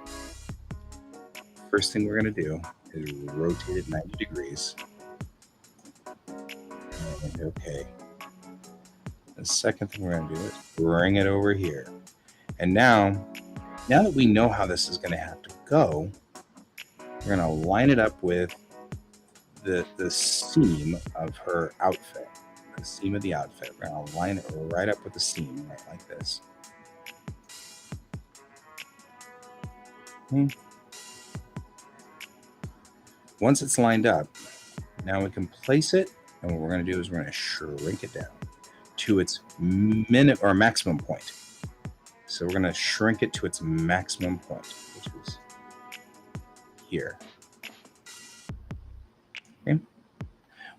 First thing we're going to do is rotate it 90 degrees. And okay. The second thing we're going to do is bring it over here. And now that we know how this is going to have to go, we're going to line it up with the seam of her outfit. The seam of the outfit. We're going to line it right up with the seam, right like this. Okay. Once it's lined up, now we can place it, and what we're going to do is we're going to shrink it down to its minute or maximum point. So we're going to shrink it to its maximum point, which is here. Okay.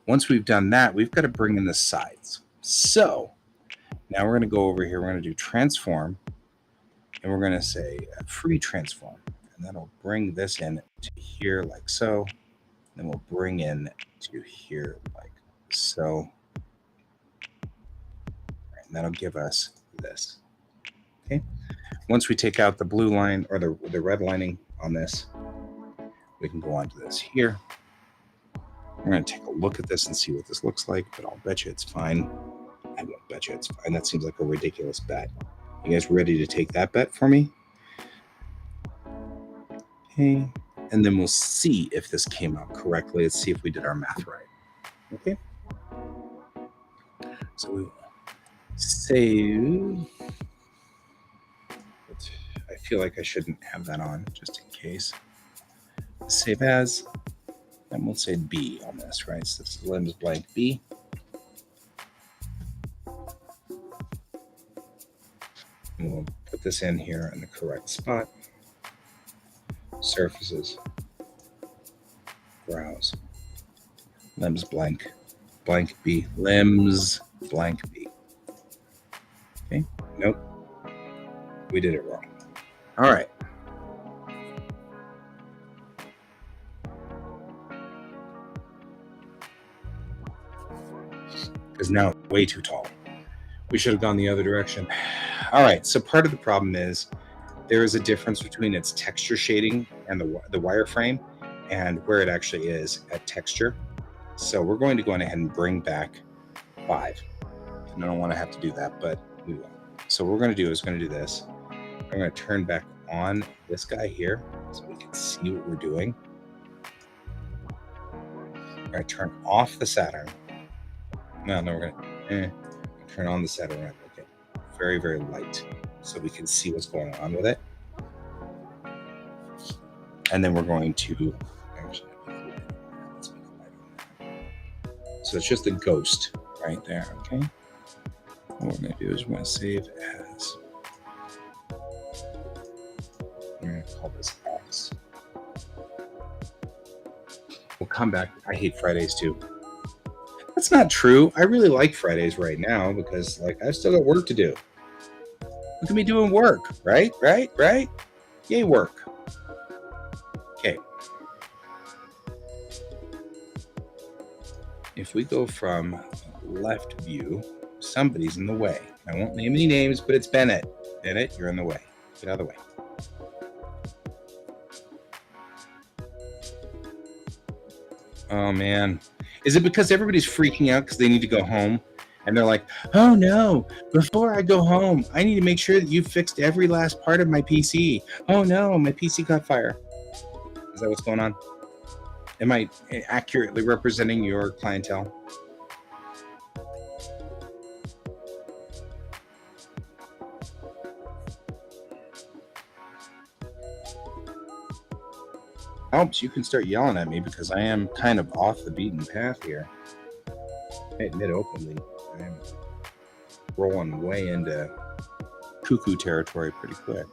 Once we've done that, we've got to bring in the sides. So now we're going to go over here. We're going to do transform, and we're going to say free transform, and that'll bring this in to here like so. Then we'll bring in to here like so. And that'll give us this. Okay. Once we take out the blue line or the red lining on this, we can go on to this here. We're going to take a look at this and see what this looks like, but I'll bet you it's fine. I won't bet you it's fine. That seems like a ridiculous bet. You guys ready to take that bet for me? Okay. And then we'll see if this came out correctly. Let's see if we did our math right. Okay. So we save. I feel like I shouldn't have that on just in case. Save as. And we'll say B on this, right? So this is limbs blank B. And we'll put this in here in the correct spot. Surfaces. Browse. Limbs blank. Blank B. Limbs blank B. Okay. Nope. We did it wrong. All right. Because now it's way too tall. We should have gone the other direction. All right. So part of the problem is there is a difference between its texture shading and the wireframe and where it actually is at texture. So we're going to go ahead and bring back 5. And I don't want to have to do that, but we will. So what we're going to do is we're going to do this. I'm going to turn back on this guy here so we can see what we're doing. We're going to turn off the Saturn. No, we're going to turn on the Saturn. Okay. Very, very light so we can see what's going on with it. And then we're going to actually, let's make it lighter. So it's just the ghost right there, okay? What we're going to do is we're going to save as. I'm going to call this X. We'll come back. I hate Fridays too. That's not true. I really like Fridays right now because I've still got work to do. Look at me doing work, right? Yay, work. Okay. If we go from left view, somebody's in the way. I won't name any names, but it's Bennett. Bennett, you're in the way. Get out of the way. Oh, man. Is it because everybody's freaking out because they need to go home? And they're like, oh, no, before I go home, I need to make sure that you've fixed every last part of my PC. Oh, no, my PC caught fire. Is that what's going on? Am I accurately representing your clientele? Helps, you can start yelling at me because I am kind of off the beaten path here. I admit openly, I'm rolling way into cuckoo territory pretty quick.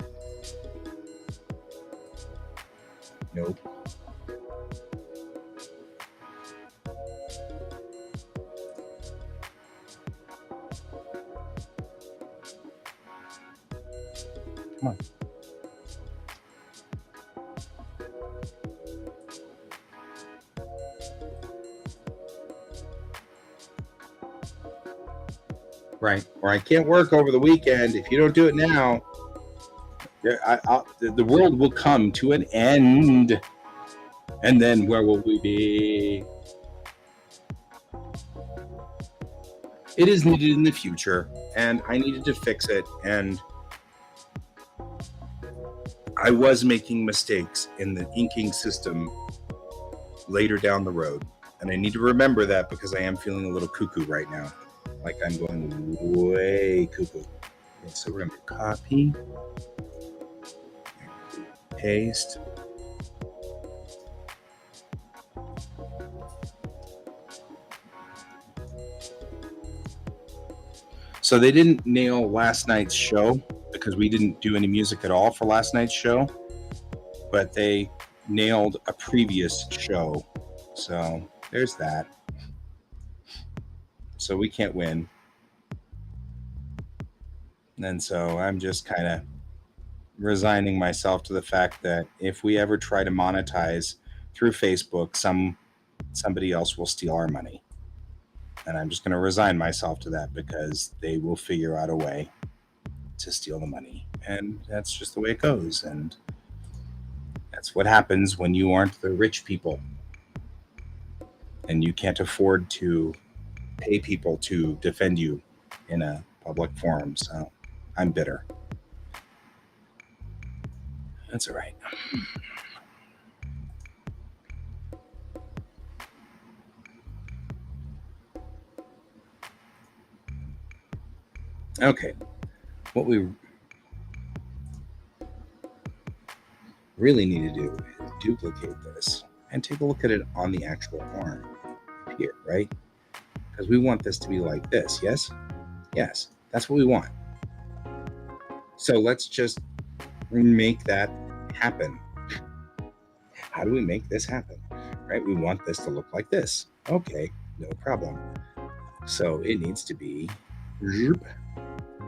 Nope. Come on. Right. Or I can't work over the weekend. If you don't do it now, the world will come to an end. And then where will we be? It is needed in the future, and I needed to fix it. And I was making mistakes in the inking system later down the road. And I need to remember that because I am feeling a little cuckoo right now. Like I'm going way cuckoo. Okay, so we're going to copy, paste. So they didn't nail last night's show because we didn't do any music at all for last night's show, but they nailed a previous show. So there's that. So we can't win. And so I'm just kind of resigning myself to the fact that if we ever try to monetize through Facebook, somebody else will steal our money. And I'm just going to resign myself to that because they will figure out a way to steal the money. And that's just the way it goes. And that's what happens when you aren't the rich people and you can't afford to pay people to defend you in a public forum. So I'm bitter. That's all right. Okay, what we really need to do is duplicate this and take a look at it on the actual arm here, right? Because we want this to be like this, yes? Yes, that's what we want. So let's just make that happen. How do we make this happen? Right? We want this to look like this. Okay, no problem. So it needs to be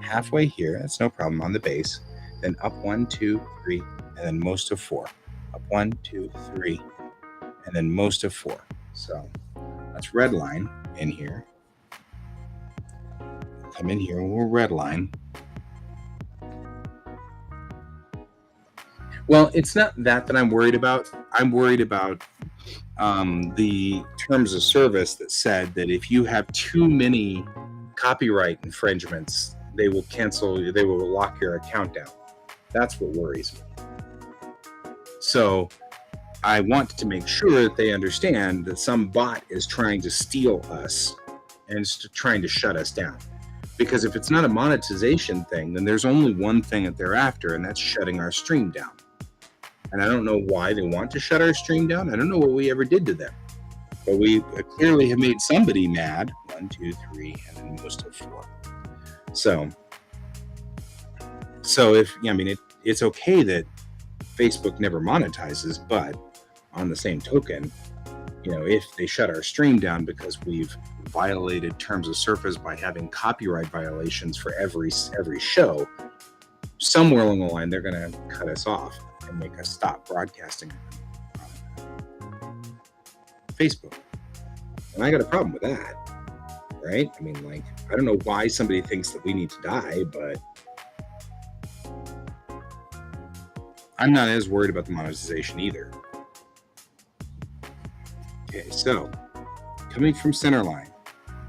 halfway here. That's no problem on the base. Then up 1, 2, 3, and then most of 4. Up 1, 2, 3, and then most of 4. So let's red line in here. Come in here, we'll red line. Well, it's not that I'm worried about. I'm worried about the terms of service that said that if you have too many copyright infringements, they will cancel, they will lock your account down. That's what worries me. So I want to make sure that they understand that some bot is trying to steal us and is trying to shut us down. Because if it's not a monetization thing, then there's only one thing that they're after, and that's shutting our stream down. And I don't know why they want to shut our stream down. I don't know what we ever did to them. But we clearly have made somebody mad. 1, 2, 3, and then most of 4. So if, I mean, it's okay that Facebook never monetizes, but on the same token, if they shut our stream down because we've violated terms of service by having copyright violations for every show, somewhere along the line, they're going to cut us off and make us stop broadcasting on Facebook. And I got a problem with that, right? I mean, like, I don't know why somebody thinks that we need to die, but I'm not as worried about the monetization either. Okay, so coming from center line,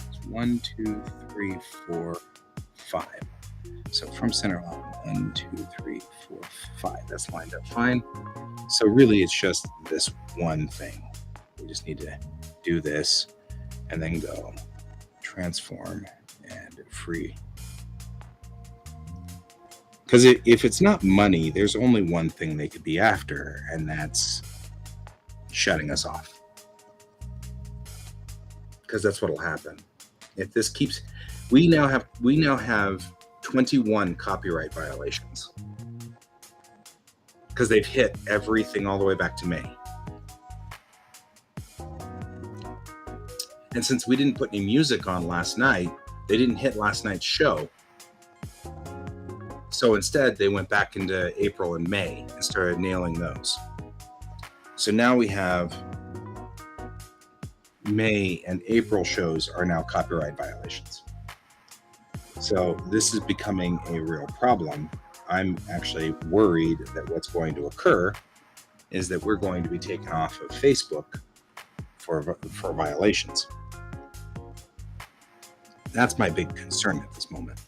it's 1, 2, 3, 4, 5. So from center line, 1, 2, 3, 4, 5. That's lined up fine. So really, it's just this one thing. We just need to do this and then go transform and free. Because if it's not money, there's only one thing they could be after, and that's shutting us off. Because that's what'll happen. If this keeps, we now have 21 copyright violations. Because they've hit everything all the way back to May. And since we didn't put any music on last night, they didn't hit last night's show. So instead, they went back into April and May and started nailing those. So now we have May and April shows are now copyright violations. So this is becoming a real problem. I'm actually worried that what's going to occur is that we're going to be taken off of Facebook for violations. That's my big concern at this moment.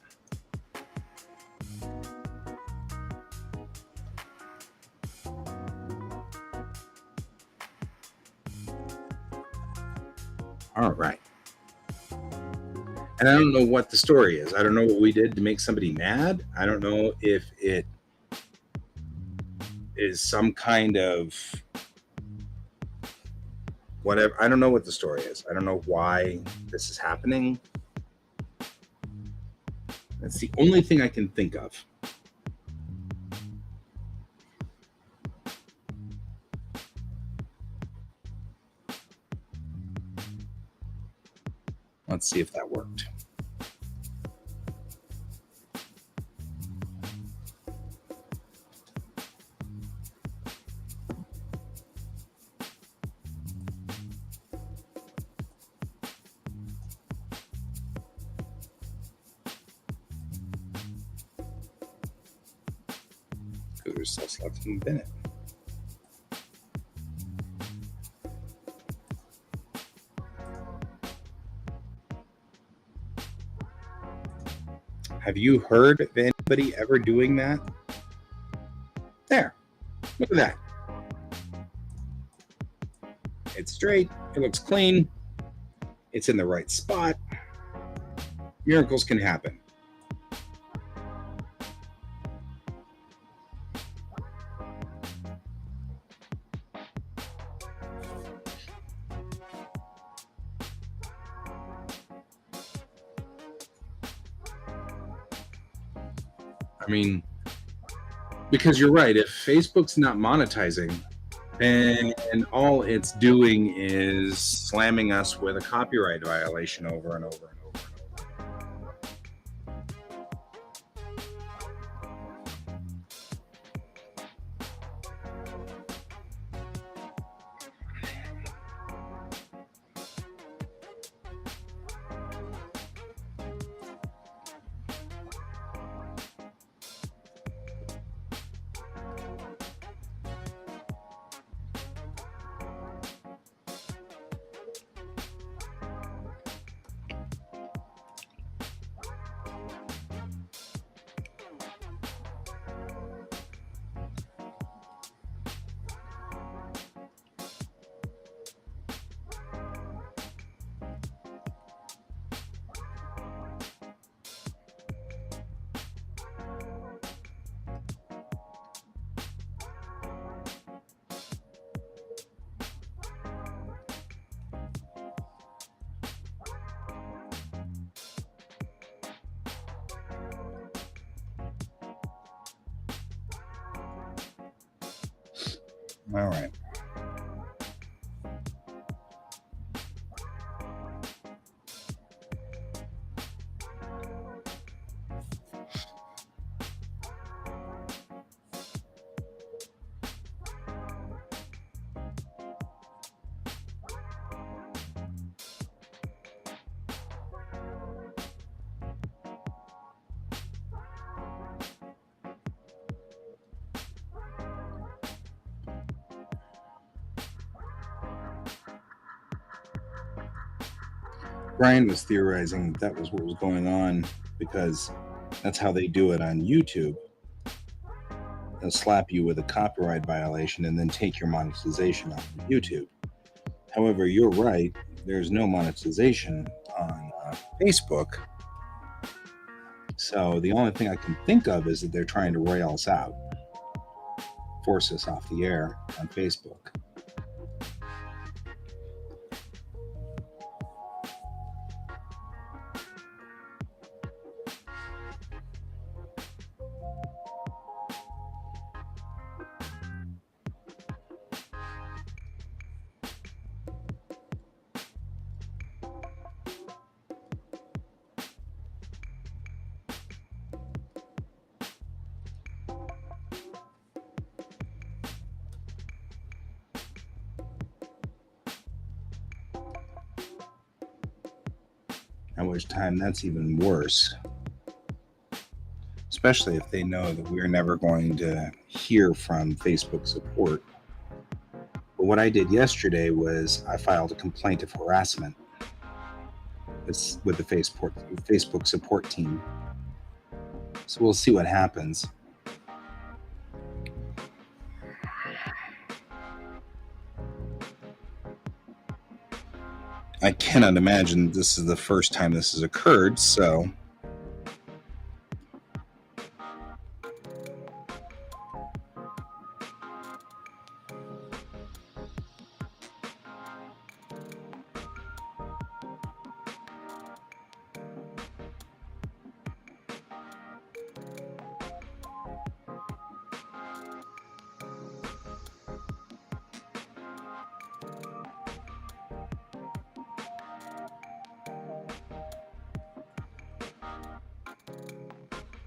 All right. And I don't know what the story is. I don't know what we did to make somebody mad. I don't know if it is some kind of whatever. I don't know what the story is. I don't know why this is happening. That's the only thing I can think of. Let's see if that worked. There's still left in Bennett. Have you heard of anybody ever doing that? There. Look at that. It's straight. It looks clean. It's in the right spot. Miracles can happen. I mean, because you're right. If Facebook's not monetizing, and all it's doing is slamming us with a copyright violation over and over and over and over. All right. Brian was theorizing that was what was going on because that's how they do it on YouTube. They'll slap you with a copyright violation and then take your monetization off of YouTube. However, you're right. There's no monetization on Facebook. So the only thing I can think of is that they're trying to rail us out, force us off the air on Facebook. At which time that's even worse, especially if they know that we're never going to hear from Facebook support. But what I did yesterday was I filed a complaint of harassment with the Facebook support team. So we'll see what happens. I cannot imagine this is the first time this has occurred, so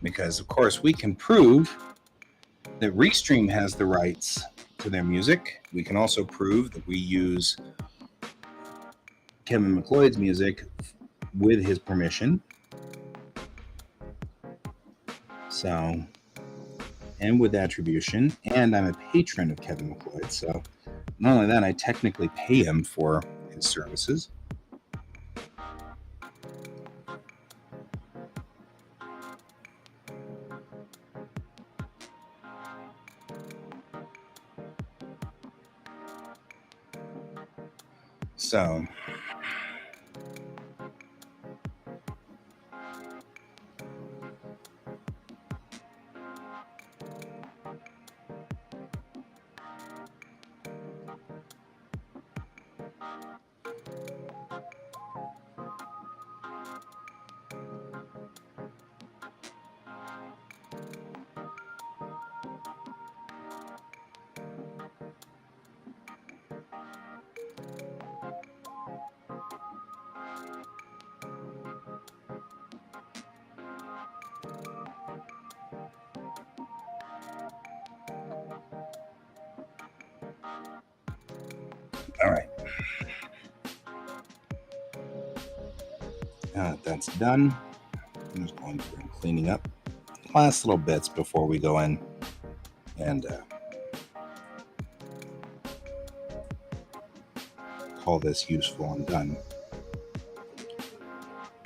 because of course we can prove that Restream has the rights to their music. We can also prove that we use Kevin MacLeod's music with his permission. So, and with attribution, and I'm a patron of Kevin MacLeod. So, not only that, I technically pay him for his services. So, All right. Now that that's done, I'm just going through and cleaning up last little bits before we go in and call this useful and done.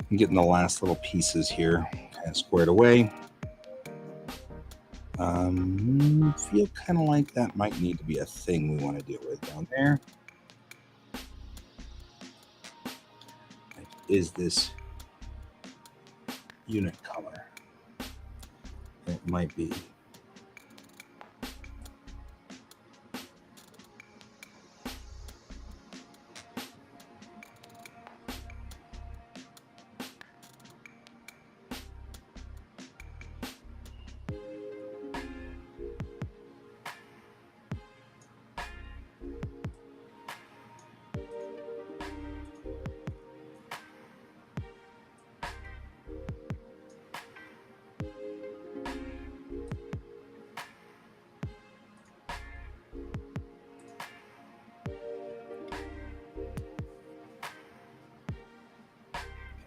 I'm getting the last little pieces here kind of squared away. Feel kind of like that might need to be a thing we want to deal with down there. Like, is this unit color? It might be.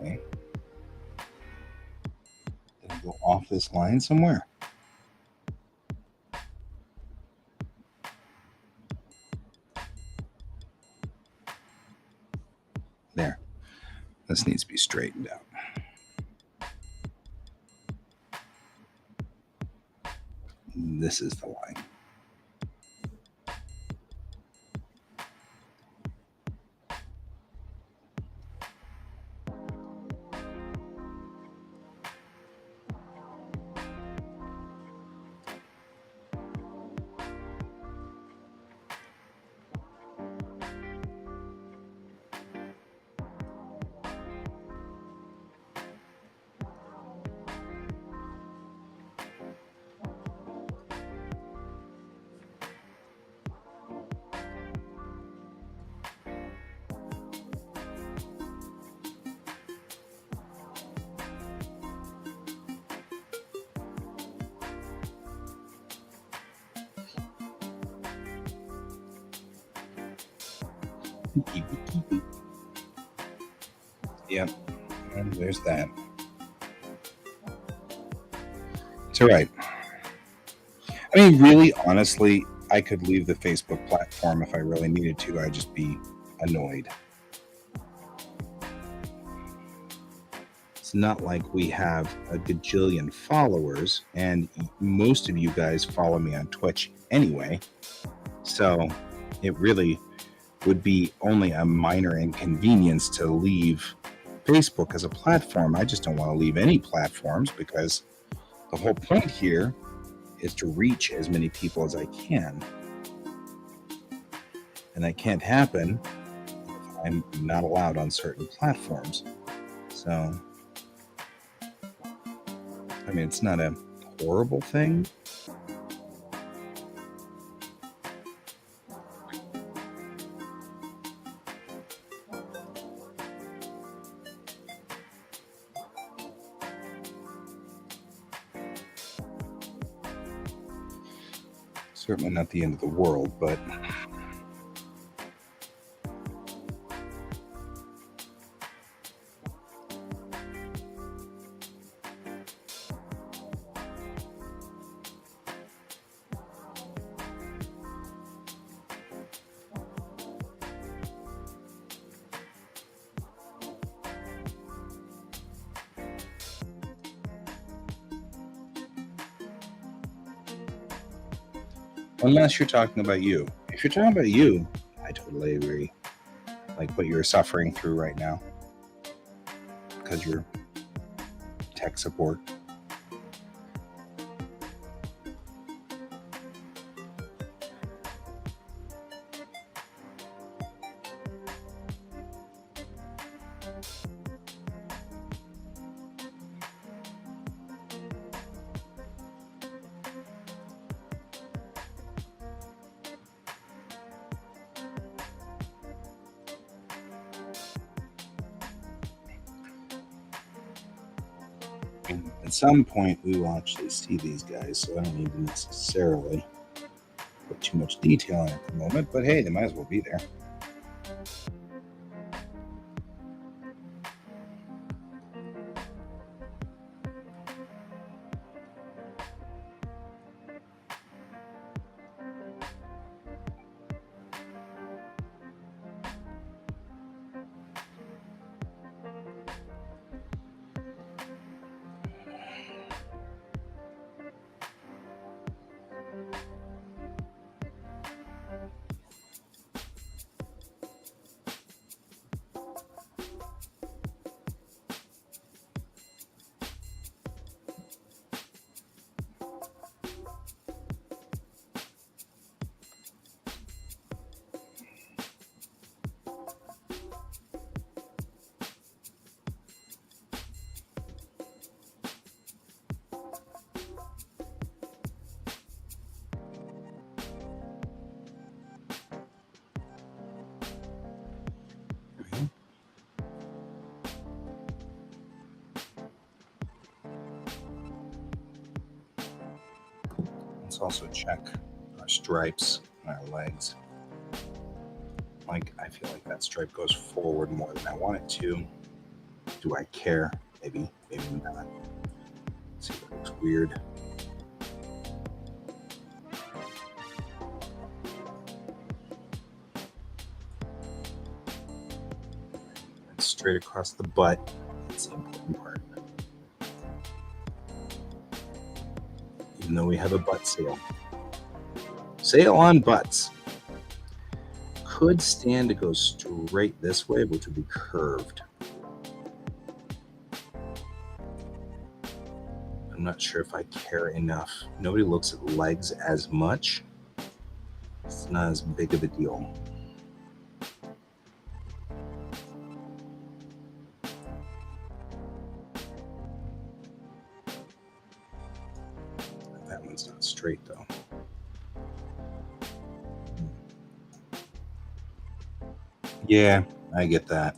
Okay. Did I go off this line somewhere? There. This needs to be straightened out. This is the line. Yep, and there's that. It's all right. I mean, really, honestly, I could leave the Facebook platform if I really needed to. I'd just be annoyed. It's not like we have a gajillion followers, and most of you guys follow me on Twitch anyway. So it really would be only a minor inconvenience to leave Facebook as a platform. I just don't want to leave any platforms because the whole point here is to reach as many people as I can. And that can't happen if I'm not allowed on certain platforms. So, I mean, it's not a horrible thing. Certainly not the end of the world, but unless you're talking about you. If you're talking about you, I totally agree. Like what you're suffering through right now because you're tech support. At some point, we will actually see these guys, so I don't need to necessarily put too much detail in at the moment, but hey, they might as well be there. let's also check our stripes and our legs. Like, I feel like that stripe goes forward more than I want it to. Do I care? Maybe, maybe not. Let's see if it looks weird. And straight across the butt. That's the important part. Even though we have a butt sale. Sale on butts. Could stand to go straight this way, which would be curved. I'm not sure if I care enough. Nobody looks at legs as much. It's not as big of a deal. That one's not straight though. Yeah, I get that.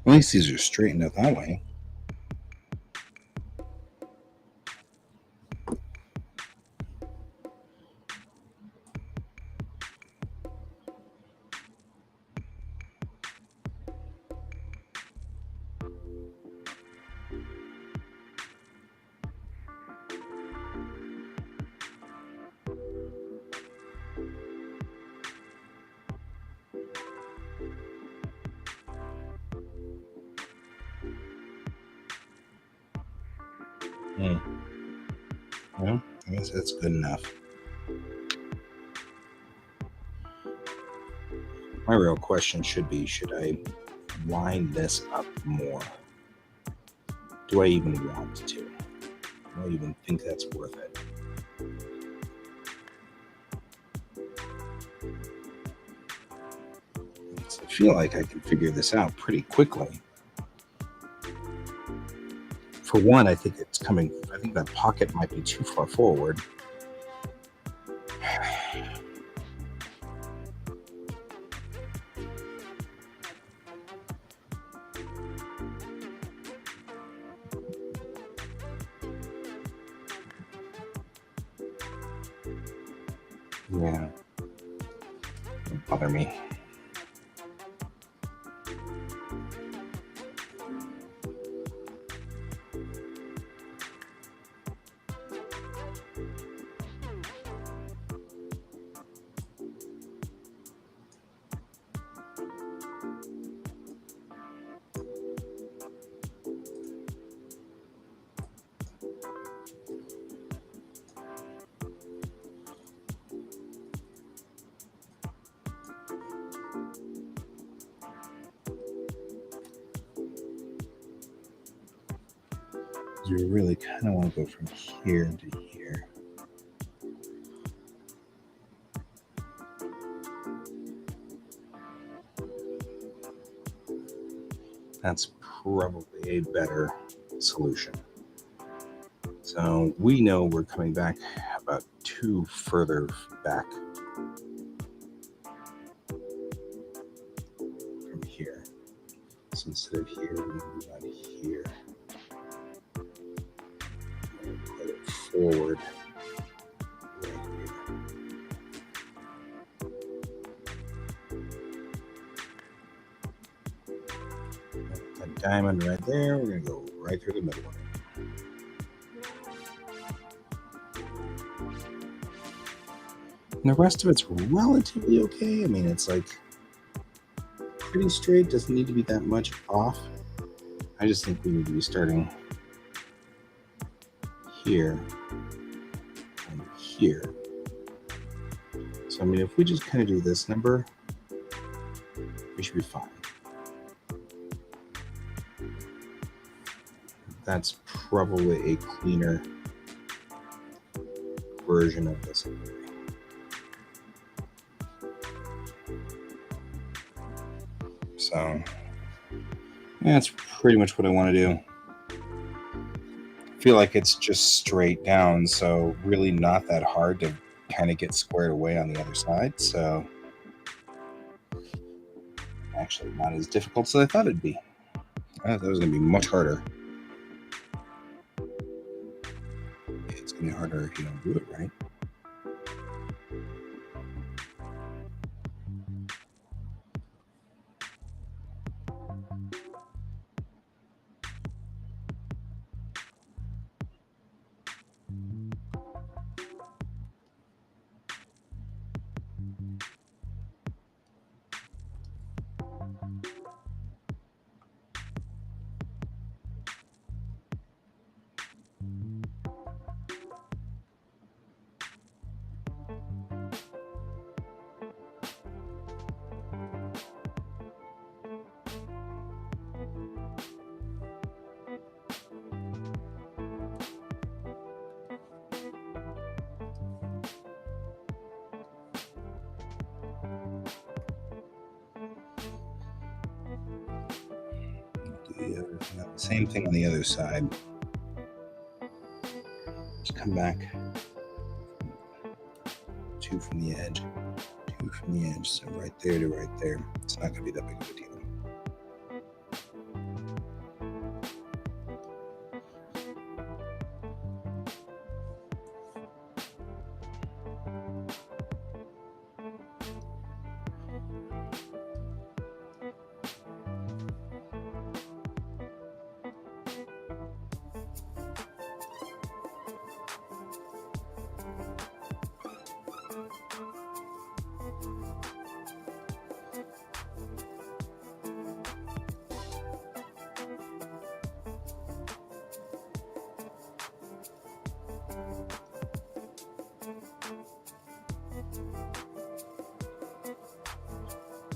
At least these are straightened out that way. Well, I guess that's good enough. My real question should be, should I line this up more? Do I even want to? Do I even think that's worth it? I feel like I can figure this out pretty quickly. For one, I think it's coming. I think that pocket might be too far forward. Yeah, don't bother me. You really kind of want to go from here to here. That's probably a better solution. So we know we're coming back about 2 further back from here. So instead of here, we're going to move out here. Put it forward right here. That diamond right there, we're going to go right through the middle of it. And the rest of it's relatively okay. I mean, it's like pretty straight, doesn't need to be that much off. I just think we need to be starting here and here. So, I mean, if we just kind of do this number, we should be fine. That's probably a cleaner version of this anyway. So that's pretty much what I want to do. I feel like it's just straight down, so really not that hard to kind of get squared away on the other side. So actually not as difficult as I thought it'd be. I thought it was going to be much harder. It's going to be harder if you don't do it right. Same thing on the other side. Just come back 2 from the edge, 2 from the edge, so right there to right there. It's not going to be that big of a deal.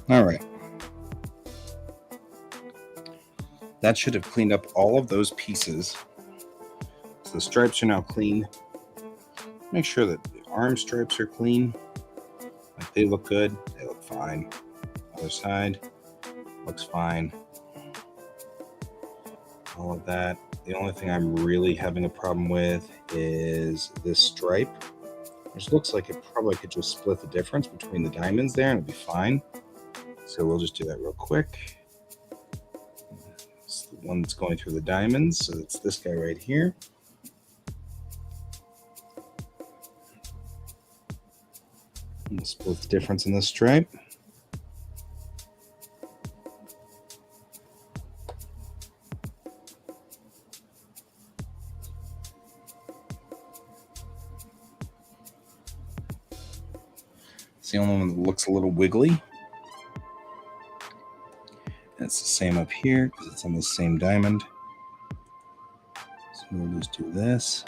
All right. That should have cleaned up all of those pieces. So the stripes are now clean. Make sure that the arm stripes are clean. Like they look good. They look fine. Other side looks fine. All of that. The only thing I'm really having a problem with is this stripe, which looks like it probably could just split the difference between the diamonds there and it'll be fine. So we'll just do that real quick. It's the one that's going through the diamonds, so it's this guy right here. And we'll split the difference in this stripe. It's the only one that looks a little wiggly. It's the same up here because it's on the same diamond. So we'll just do this.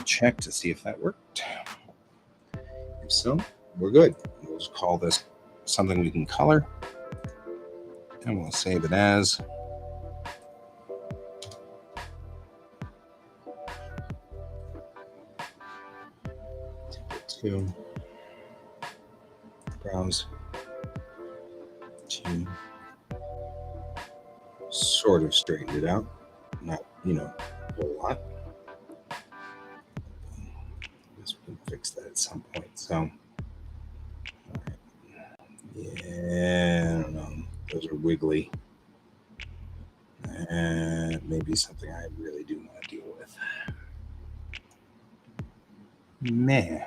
check to see if that worked. If so, we're good. We'll just call this something we can color. And we'll save it as to browse to sort of straighten it out. Not, a whole lot. I guess we can fix that at some point. So, all right. Yeah, I don't know. Those are wiggly. And maybe something I really do want to deal with. Meh.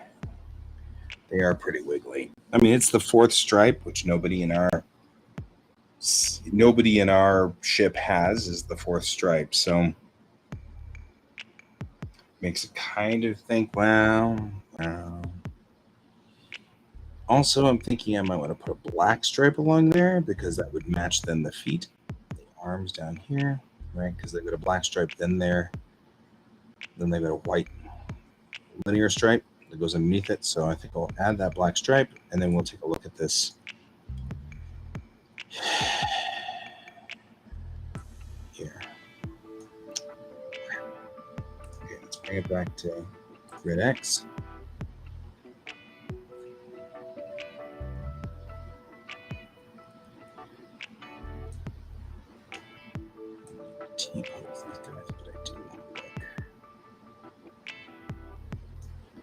They are pretty wiggly. I mean, it's the fourth stripe, which nobody in our ship has, is the fourth stripe. So makes it kind of think, well. Also, I'm thinking I might want to put a black stripe along there because that would match then the feet, the arms down here, right? Because they've got a black stripe, then they've got a white linear stripe that goes underneath it. So I think I'll add that black stripe, and then we'll take a look at this here. Okay, let's bring it back to grid X.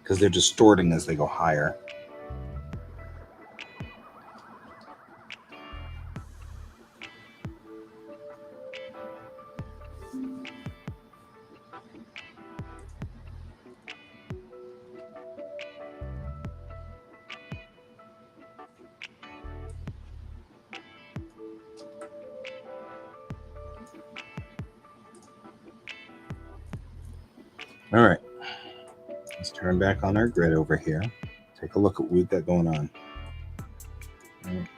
Because they're distorting as they go higher. All right, let's turn back on our grid over here. Take a look at what we've got going on. All right.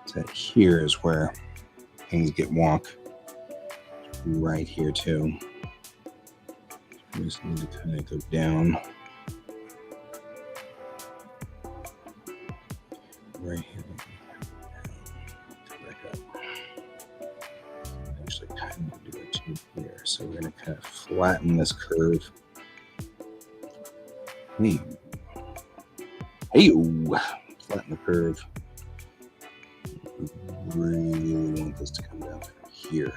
So here is where things get wonk. Right here too. We just need to kind of go down. Right here. Back up. Actually, kind of do it too here. So we're going to kind of flatten this curve. Hey, flatten the curve. Really want this to come down through here.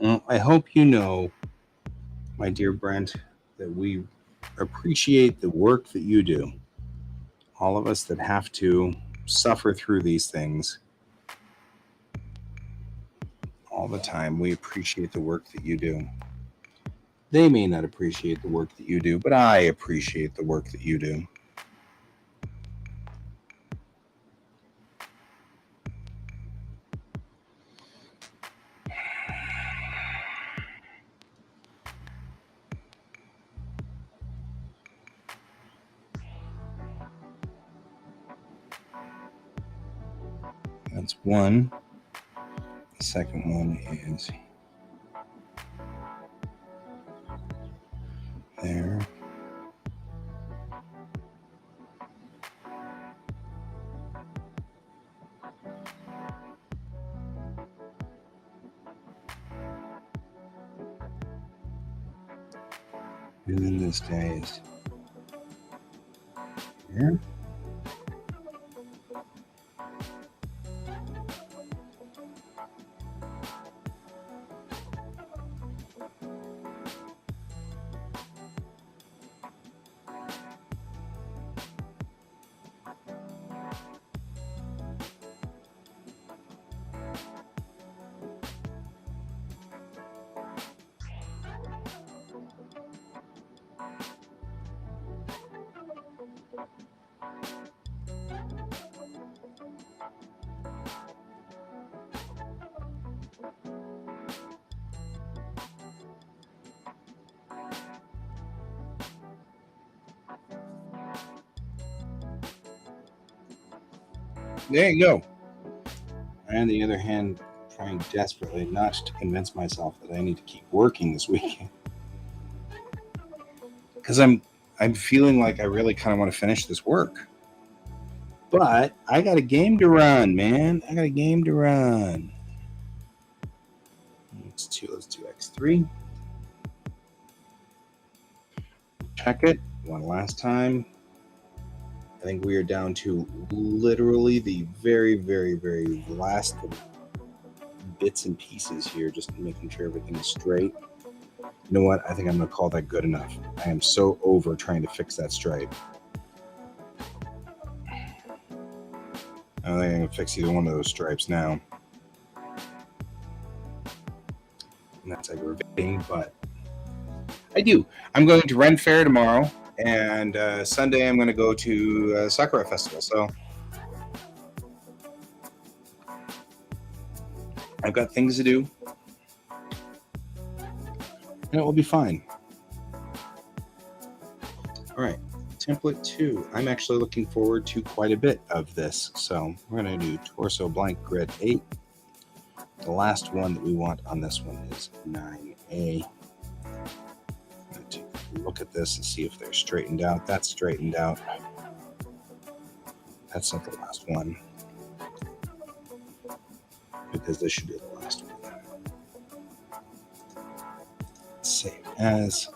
I hope you know, my dear Brent, that we appreciate the work that you do. All of us that have to suffer through these things all the time, we appreciate the work that you do. They may not appreciate the work that you do, but I appreciate the work that you do. That's one. The second one is there. And then this guy is here. There you go. And on the other hand, trying desperately not to convince myself that I need to keep working this weekend, because I'm feeling like I really kind of want to finish this work. But I got a game to run, man. I got a game to run. Let's do X3. Check it one last time. I think we are down to literally the very, very, very last bits and pieces here, just making sure everything is straight. You know what? I think I'm going to call that good enough. I am so over trying to fix that stripe. I don't think I'm going to fix either one of those stripes now. And that's aggravating, but I do. I'm going to Ren Fair tomorrow, and Sunday I'm going to go to Sakura Festival. So I've got things to do, and it will be fine. All right, template 2. I'm actually looking forward to quite a bit of this. So we're going to do torso blank grid 8. The last one that we want on this one is 9A. Look at this and see if they're straightened out. That's straightened out. That's not the last one, because this should be the last one. Save as.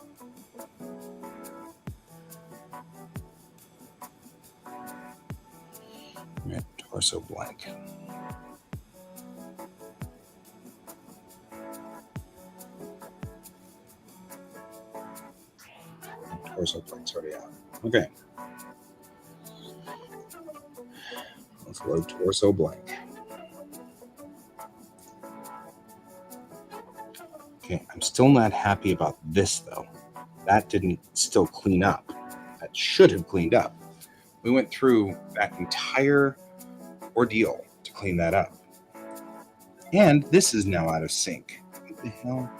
Right, torso blank. Torso blank's already out. Okay. Let's load torso blank. Okay, I'm still not happy about this though. That didn't still clean up. That should have cleaned up. We went through that entire ordeal to clean that up. And this is now out of sync. What the hell?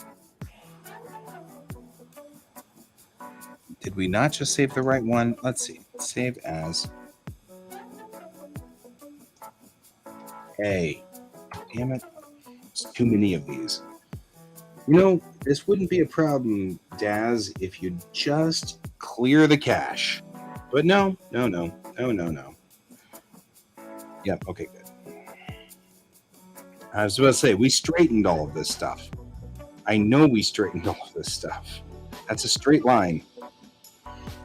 Did we not just save the right one? Let's see. Save as. Hey, damn it. It's too many of these. You know, this wouldn't be a problem, Daz, if you just clear the cache. But no. Yep, okay, good. I was about to say, we straightened all of this stuff. I know we straightened all of this stuff. That's a straight line.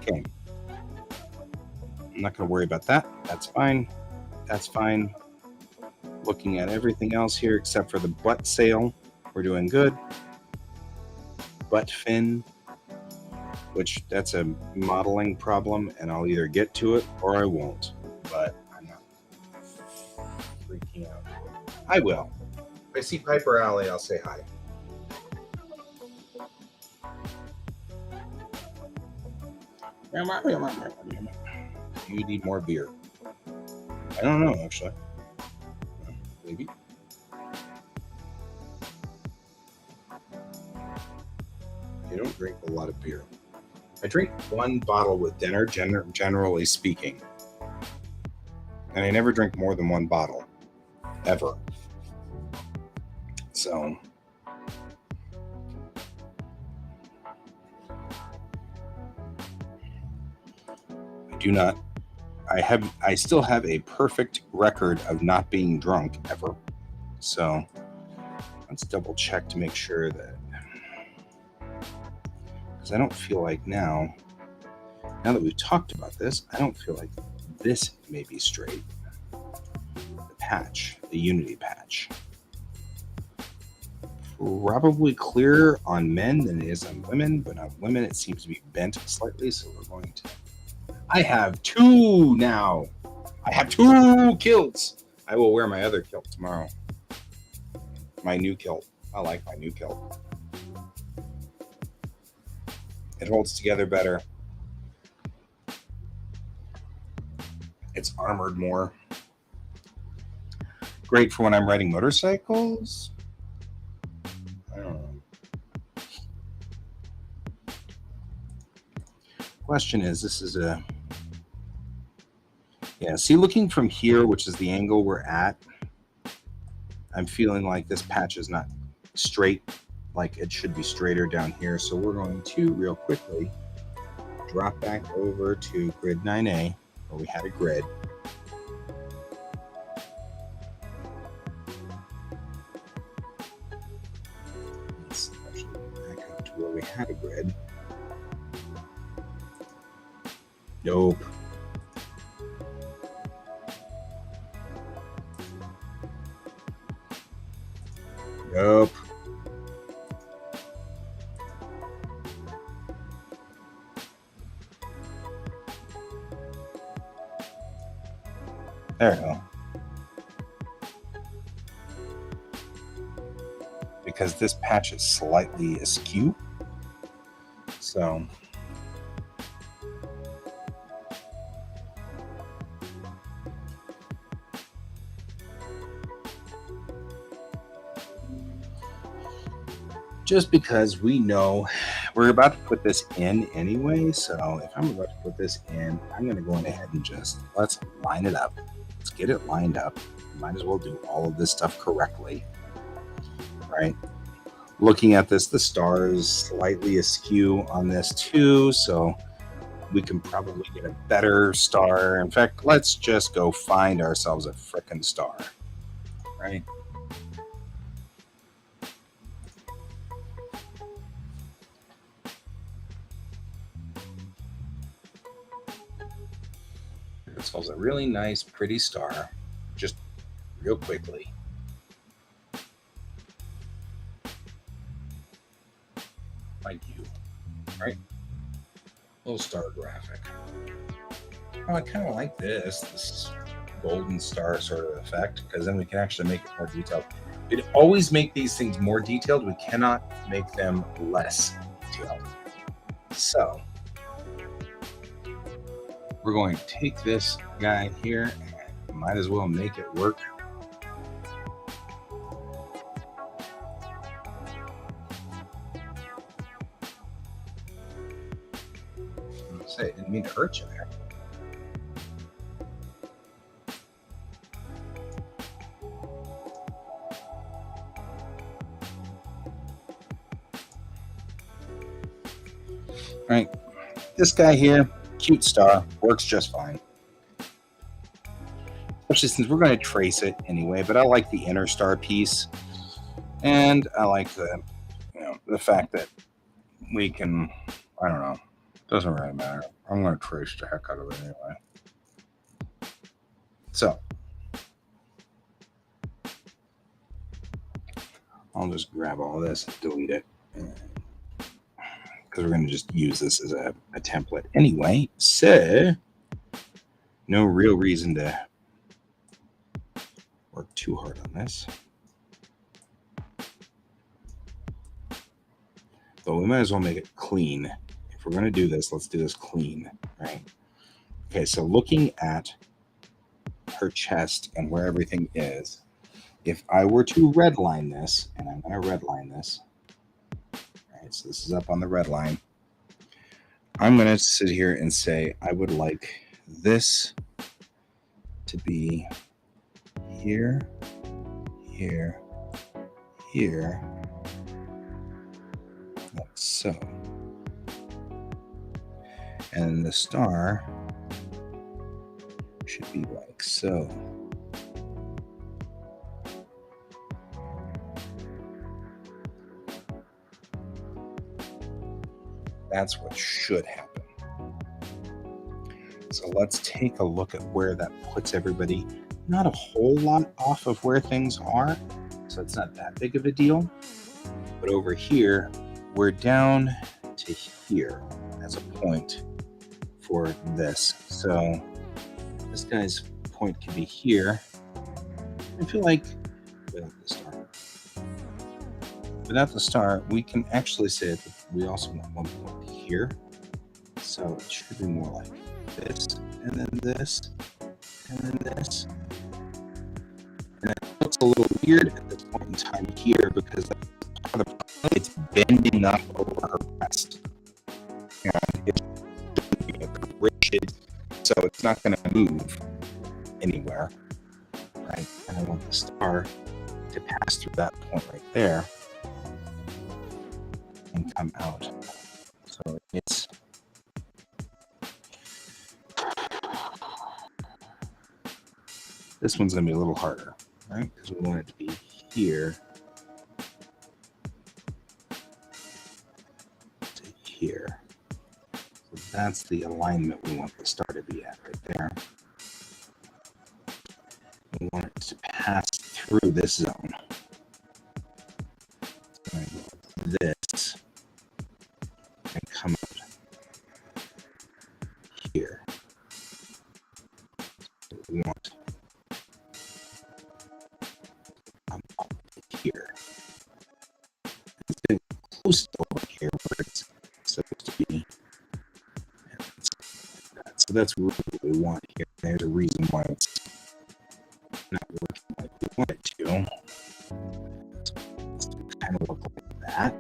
Okay. I'm not going to worry about that. That's fine. That's fine. Looking at everything else here except for the butt sail. We're doing good. butt fin, which that's a modeling problem, and I'll either get to it or I won't. But I'm not freaking out. I will. If I see Piper Alley, I'll say hi. You need more beer. I don't know, actually. Maybe. I don't drink a lot of beer. I drink one bottle with dinner, generally speaking. And I never drink more than one bottle. Ever. So... I still have a perfect record of not being drunk ever. So let's double check to make sure that, because I don't feel like now that we've talked about this, I don't feel like this may be straight. The patch, the Unity patch. Probably clearer on men than it is on women, but on women it seems to be bent slightly, so we're going to... I have 2 now. I have 2 kilts. I will wear my other kilt tomorrow. My new kilt. I like my new kilt. It holds together better. It's armored more. Great for when I'm riding motorcycles. I don't know. Question is, this is a... Yeah, see, looking from here, which is the angle we're at, I'm feeling like this patch is not straight, like it should be straighter down here. So we're going to, real quickly, drop back over to grid 9A, where we had a grid. Let's actually back up to where we had a grid. Nope. Nope. There we go. Because this patch is slightly askew. So just because we know we're about to put this in anyway, so if I'm about to put this in, I'm going to go ahead and just let's line it up. Let's get it lined up. Might as well do all of this stuff correctly, right? Looking at this, the star is slightly askew on this too, so we can probably get a better star. In fact, let's just go find ourselves a frickin' star, right? Ourselves a really nice, pretty star, just real quickly. Like you, right? Little star graphic. Oh, I kind of like this golden star sort of effect, because then we can actually make it more detailed. We'd always make these things more detailed. We cannot make them less detailed. So we're going to take this guy here and might as well make it work. I didn't mean to hurt you there. All right, this guy here, cute star, works just fine. Especially since we're going to trace it anyway, but I like the inner star piece, and I like the fact that we can, I don't know, doesn't really matter. I'm going to trace the heck out of it anyway. So I'll just grab all this and delete it. because we're going to just use this as a template anyway. So no real reason to work too hard on this. But we might as well make it clean. If we're going to do this, let's do this clean, right? Okay, so looking at her chest and where everything is, if I were to redline this, and I'm going to redline this, right? So this is up on the red line. I'm going to sit here and say I would like this to be here, here, here, like so. And the star should be like so. That's what should happen. So let's take a look at where that puts everybody. Not a whole lot off of where things are, so it's not that big of a deal. But over here, we're down to here as a point for this. So this guy's point can be here. I feel like without the star, we can actually say that we also want one point here. So it should be more like this, and then this, and then this. And it looks a little weird at this point in time here because it's bending up over her breast. And it's rigid, so it's not going to move anywhere, right? And I want the star to pass through that point right there and come out. So it's this one's going to be a little harder, right? Because we want it to be here to here. So that's the alignment we want the star to be at right there. We want it to pass through this zone. So this and come out here. So we want here. It's getting close to over here where it's supposed to be. So that's really what we want here. There's a reason why it's not working like we want it to. So it's kind of look like that.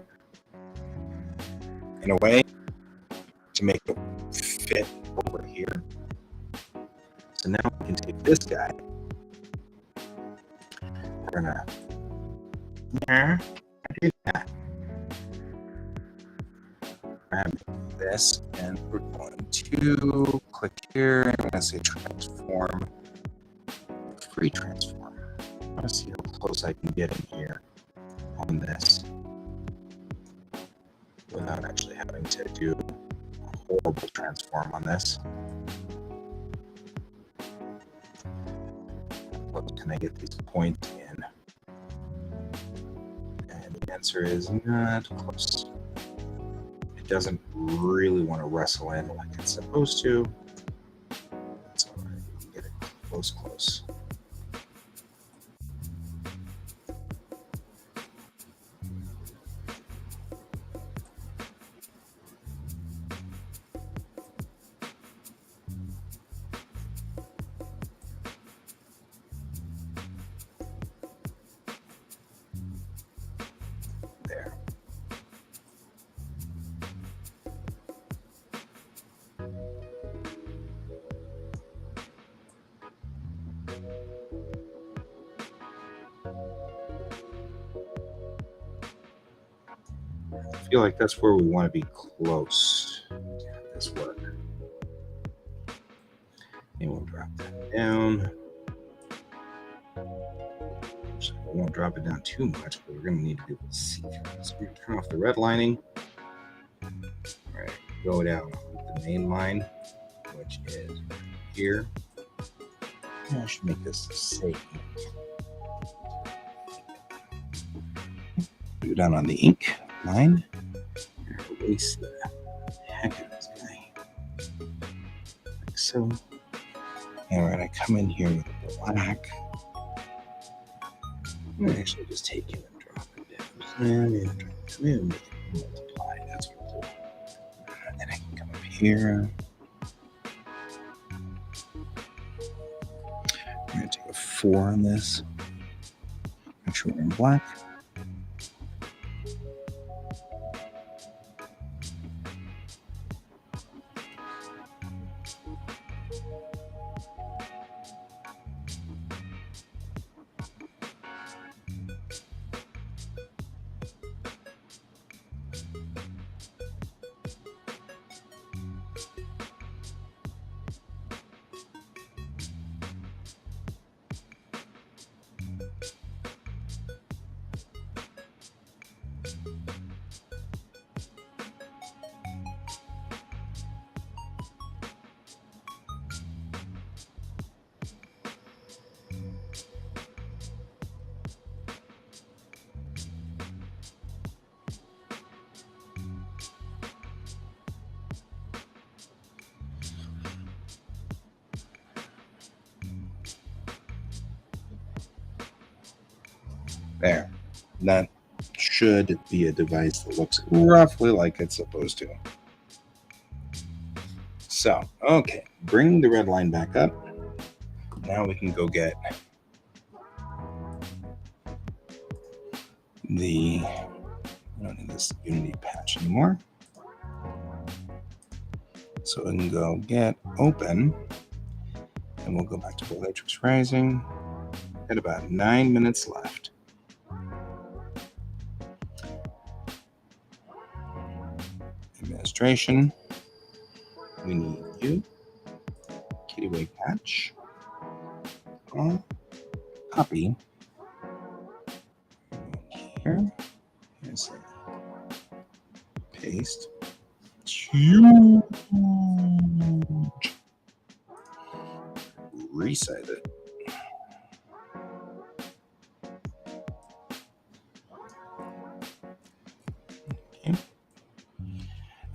In a way, to make it fit over here. So now we can take this guy. We're gonna do that. Grab this, and we're going to click here, and I'm going to say transform, free transform. I want to see how close I can get in here on this without actually having to do a horrible transform on this. How close can I get these points in? And the answer is not close. Doesn't really want to wrestle in like it's supposed to. That's all right. We can get it close. There. I feel like that's where we want to be close to have this work. And we'll drop that down. So we won't drop it down too much, but we're going to need to be able to see through it. So we're going to turn off the redlining. All right, go down the main line, which is here. I should make this the same. Go down on the ink line. Erase the So, and we're going to come in here with black. I'm going to actually just take it and drop it down. And make it multiply. That's what I'll do. And then I can come up here. I'm going to take a 4 on this. Make sure we're in black. There. That should be a device that looks roughly like it's supposed to. So, okay, bring the red line back up. Now we can go get I don't need this Unity patch anymore. So we can go get open, and we'll go back to Bellatrix Rising at about 9 minutes left. Administration. We need you. Kitty patch. Copy. Here. Here's a paste. Huge. Resize it. Okay.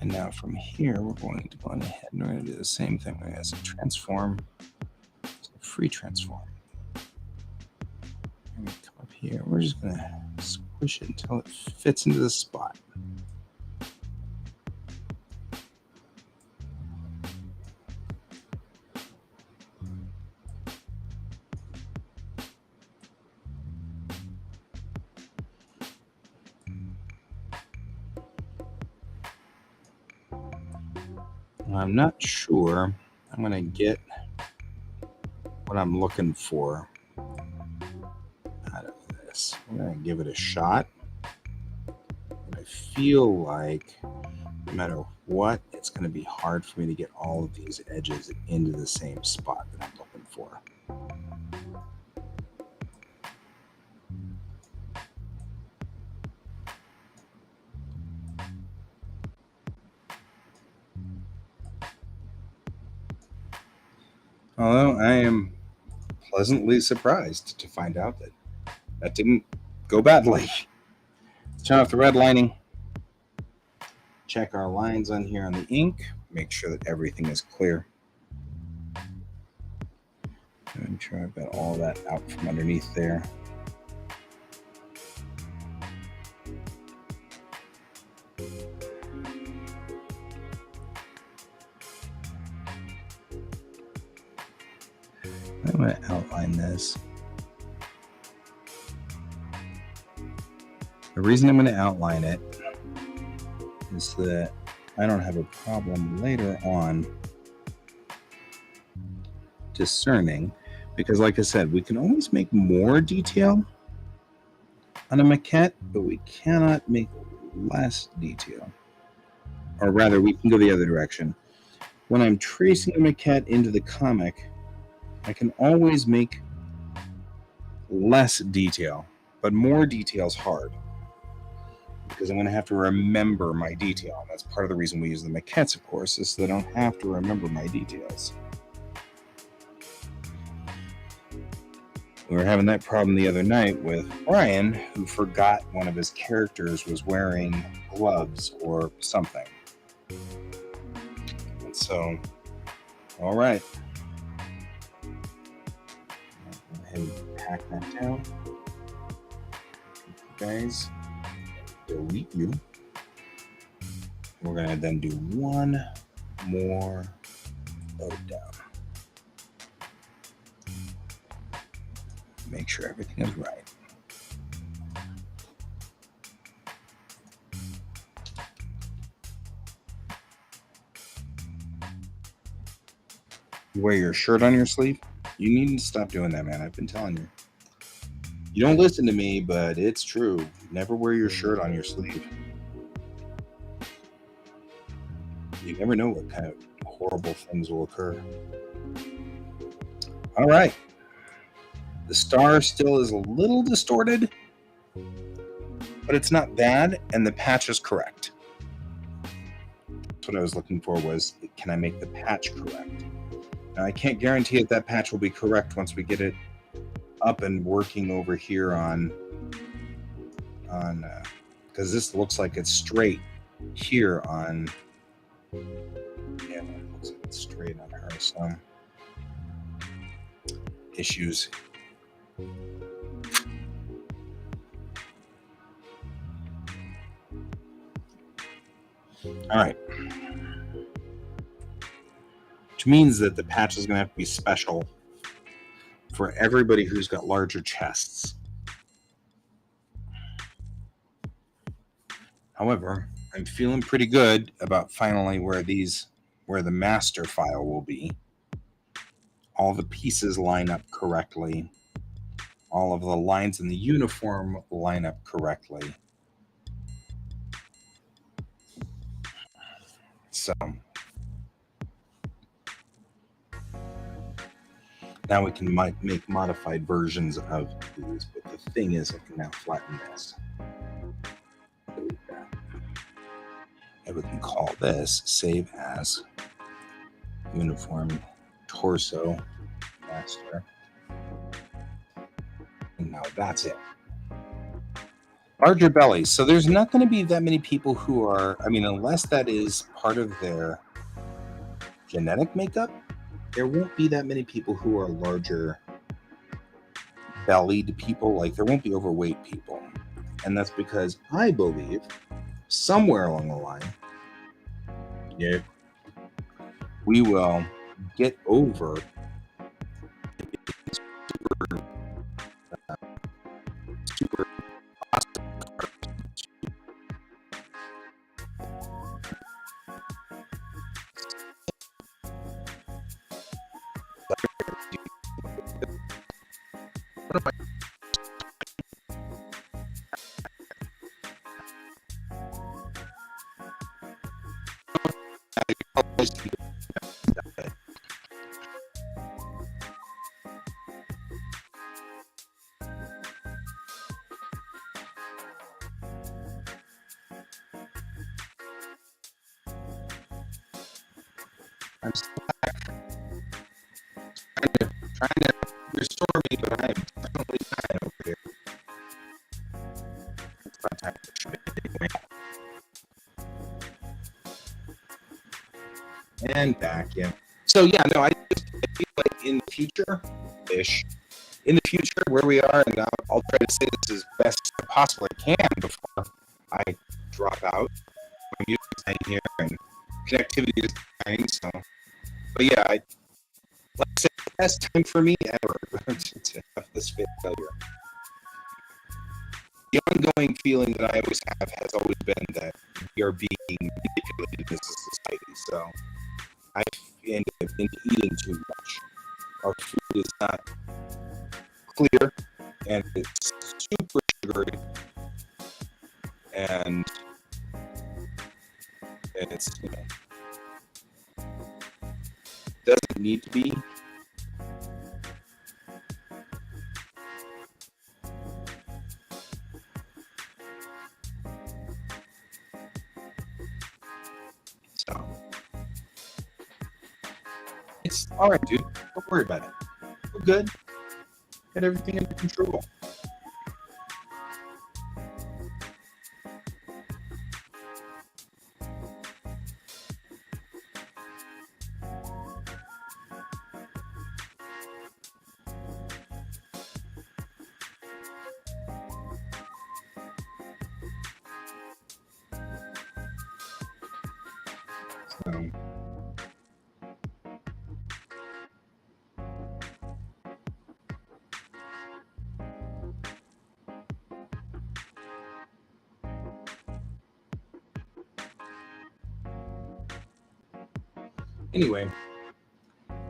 And now from here, we're going to go ahead and we're going to do the same thing. We're going to transform, free transform. And we come up here. We're just going to squish it until it fits into the spot. I'm not sure I'm going to get what I'm looking for out of this. I'm going to give it a shot. But I feel like no matter what, it's going to be hard for me to get all of these edges into the same spot that I'm looking for. Although I am pleasantly surprised to find out that that didn't go badly. Let's turn off the redlining. Check our lines on here on the ink. Make sure that everything is clear. Make sure I've got all that out from underneath there. I'm going to outline this. The reason I'm going to outline it is that I don't have a problem later on discerning, because like I said, we can always make more detail on a maquette, but we cannot make less detail. Or rather, we can go the other direction. When I'm tracing a maquette into the comic, I can always make less detail, but more detail is hard because I'm going to have to remember my detail. And that's part of the reason we use the maquettes, of course, is so that I don't have to remember my details. We were having that problem the other night with Brian, who forgot one of his characters was wearing gloves or something. And so All right. Go ahead and pack that down. Guys, delete you. We're going to then do one more load down. Make sure everything is right. You wear your shirt on your sleeve? You need to stop doing that, man. I've been telling you. You don't listen to me, but it's true. Never wear your shirt on your sleeve. You never know what kind of horrible things will occur. All right. The star still is a little distorted, but it's not bad, and the patch is correct. That's what I was looking for was, can I make the patch correct? Now, I can't guarantee if that patch will be correct once we get it up and working over here on because this looks like it's straight here on, yeah, it looks like it's straight on her, so issues. All right. Which means that the patch is going to have to be special for everybody who's got larger chests. However, I'm feeling pretty good about finally where the master file will be. All the pieces line up correctly. All of the lines in the uniform line up correctly. So now we can make modified versions of these, but the thing is I can now flatten this. And we can call this save as uniform torso master. And now that's it. Larger bellies. So there's not going to be that many people who are, I mean, unless that is part of their genetic makeup, there won't be that many people who are larger bellied people. Like there won't be overweight people. And that's because I believe somewhere along the line, yeah, we will get over super awesome. I'm still trying to restore me, but I'm definitely dying over here. It's about time to shoot it anyway. And back, yeah. So yeah, no, I feel like in the future, where we are, and I'll try to say this as best as I possibly can before I drop out. My music's dying here, and connectivity is dying, so. But yeah, like I said, the best time for me ever to have this failure. The ongoing feeling that I always have has always been that we are being manipulated as a society. So I end up eating too much. Our food is not clear, and it's super sugary, and it's, you know, doesn't need to be. So it's all right, dude. Don't worry about it. We're good. Got everything under control. So, anyway,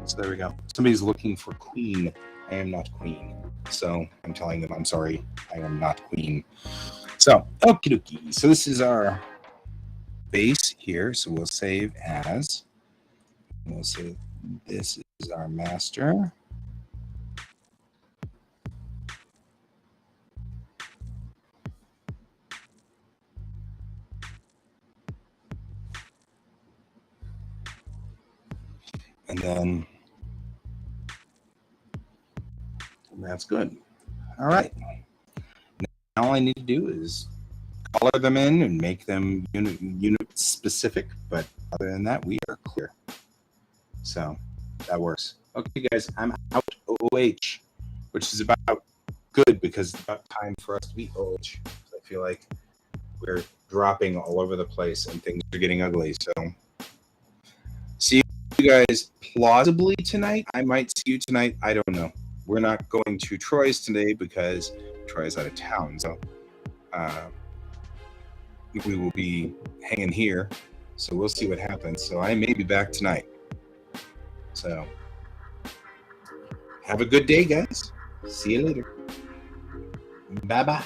so there we go. Somebody's looking for queen. I am not queen. So I'm telling them I'm sorry. I am not queen. So, okie dokie. So this is our base here. So we'll save as. We'll say this is our master. And then that's good. All right. Now all I need to do is color them in and make them unit specific. But other than that, we are clear. So that works. Okay, guys, I'm out OOH, which is about good because it's about time for us to be OOH. I feel like we're dropping all over the place and things are getting ugly. So see you guys plausibly tonight. I might see you tonight. I don't know. We're not going to Troy's today because Troy's out of town. So we will be hanging here. So we'll see what happens. So I may be back tonight. So have a good day, guys. See you later. Bye-bye.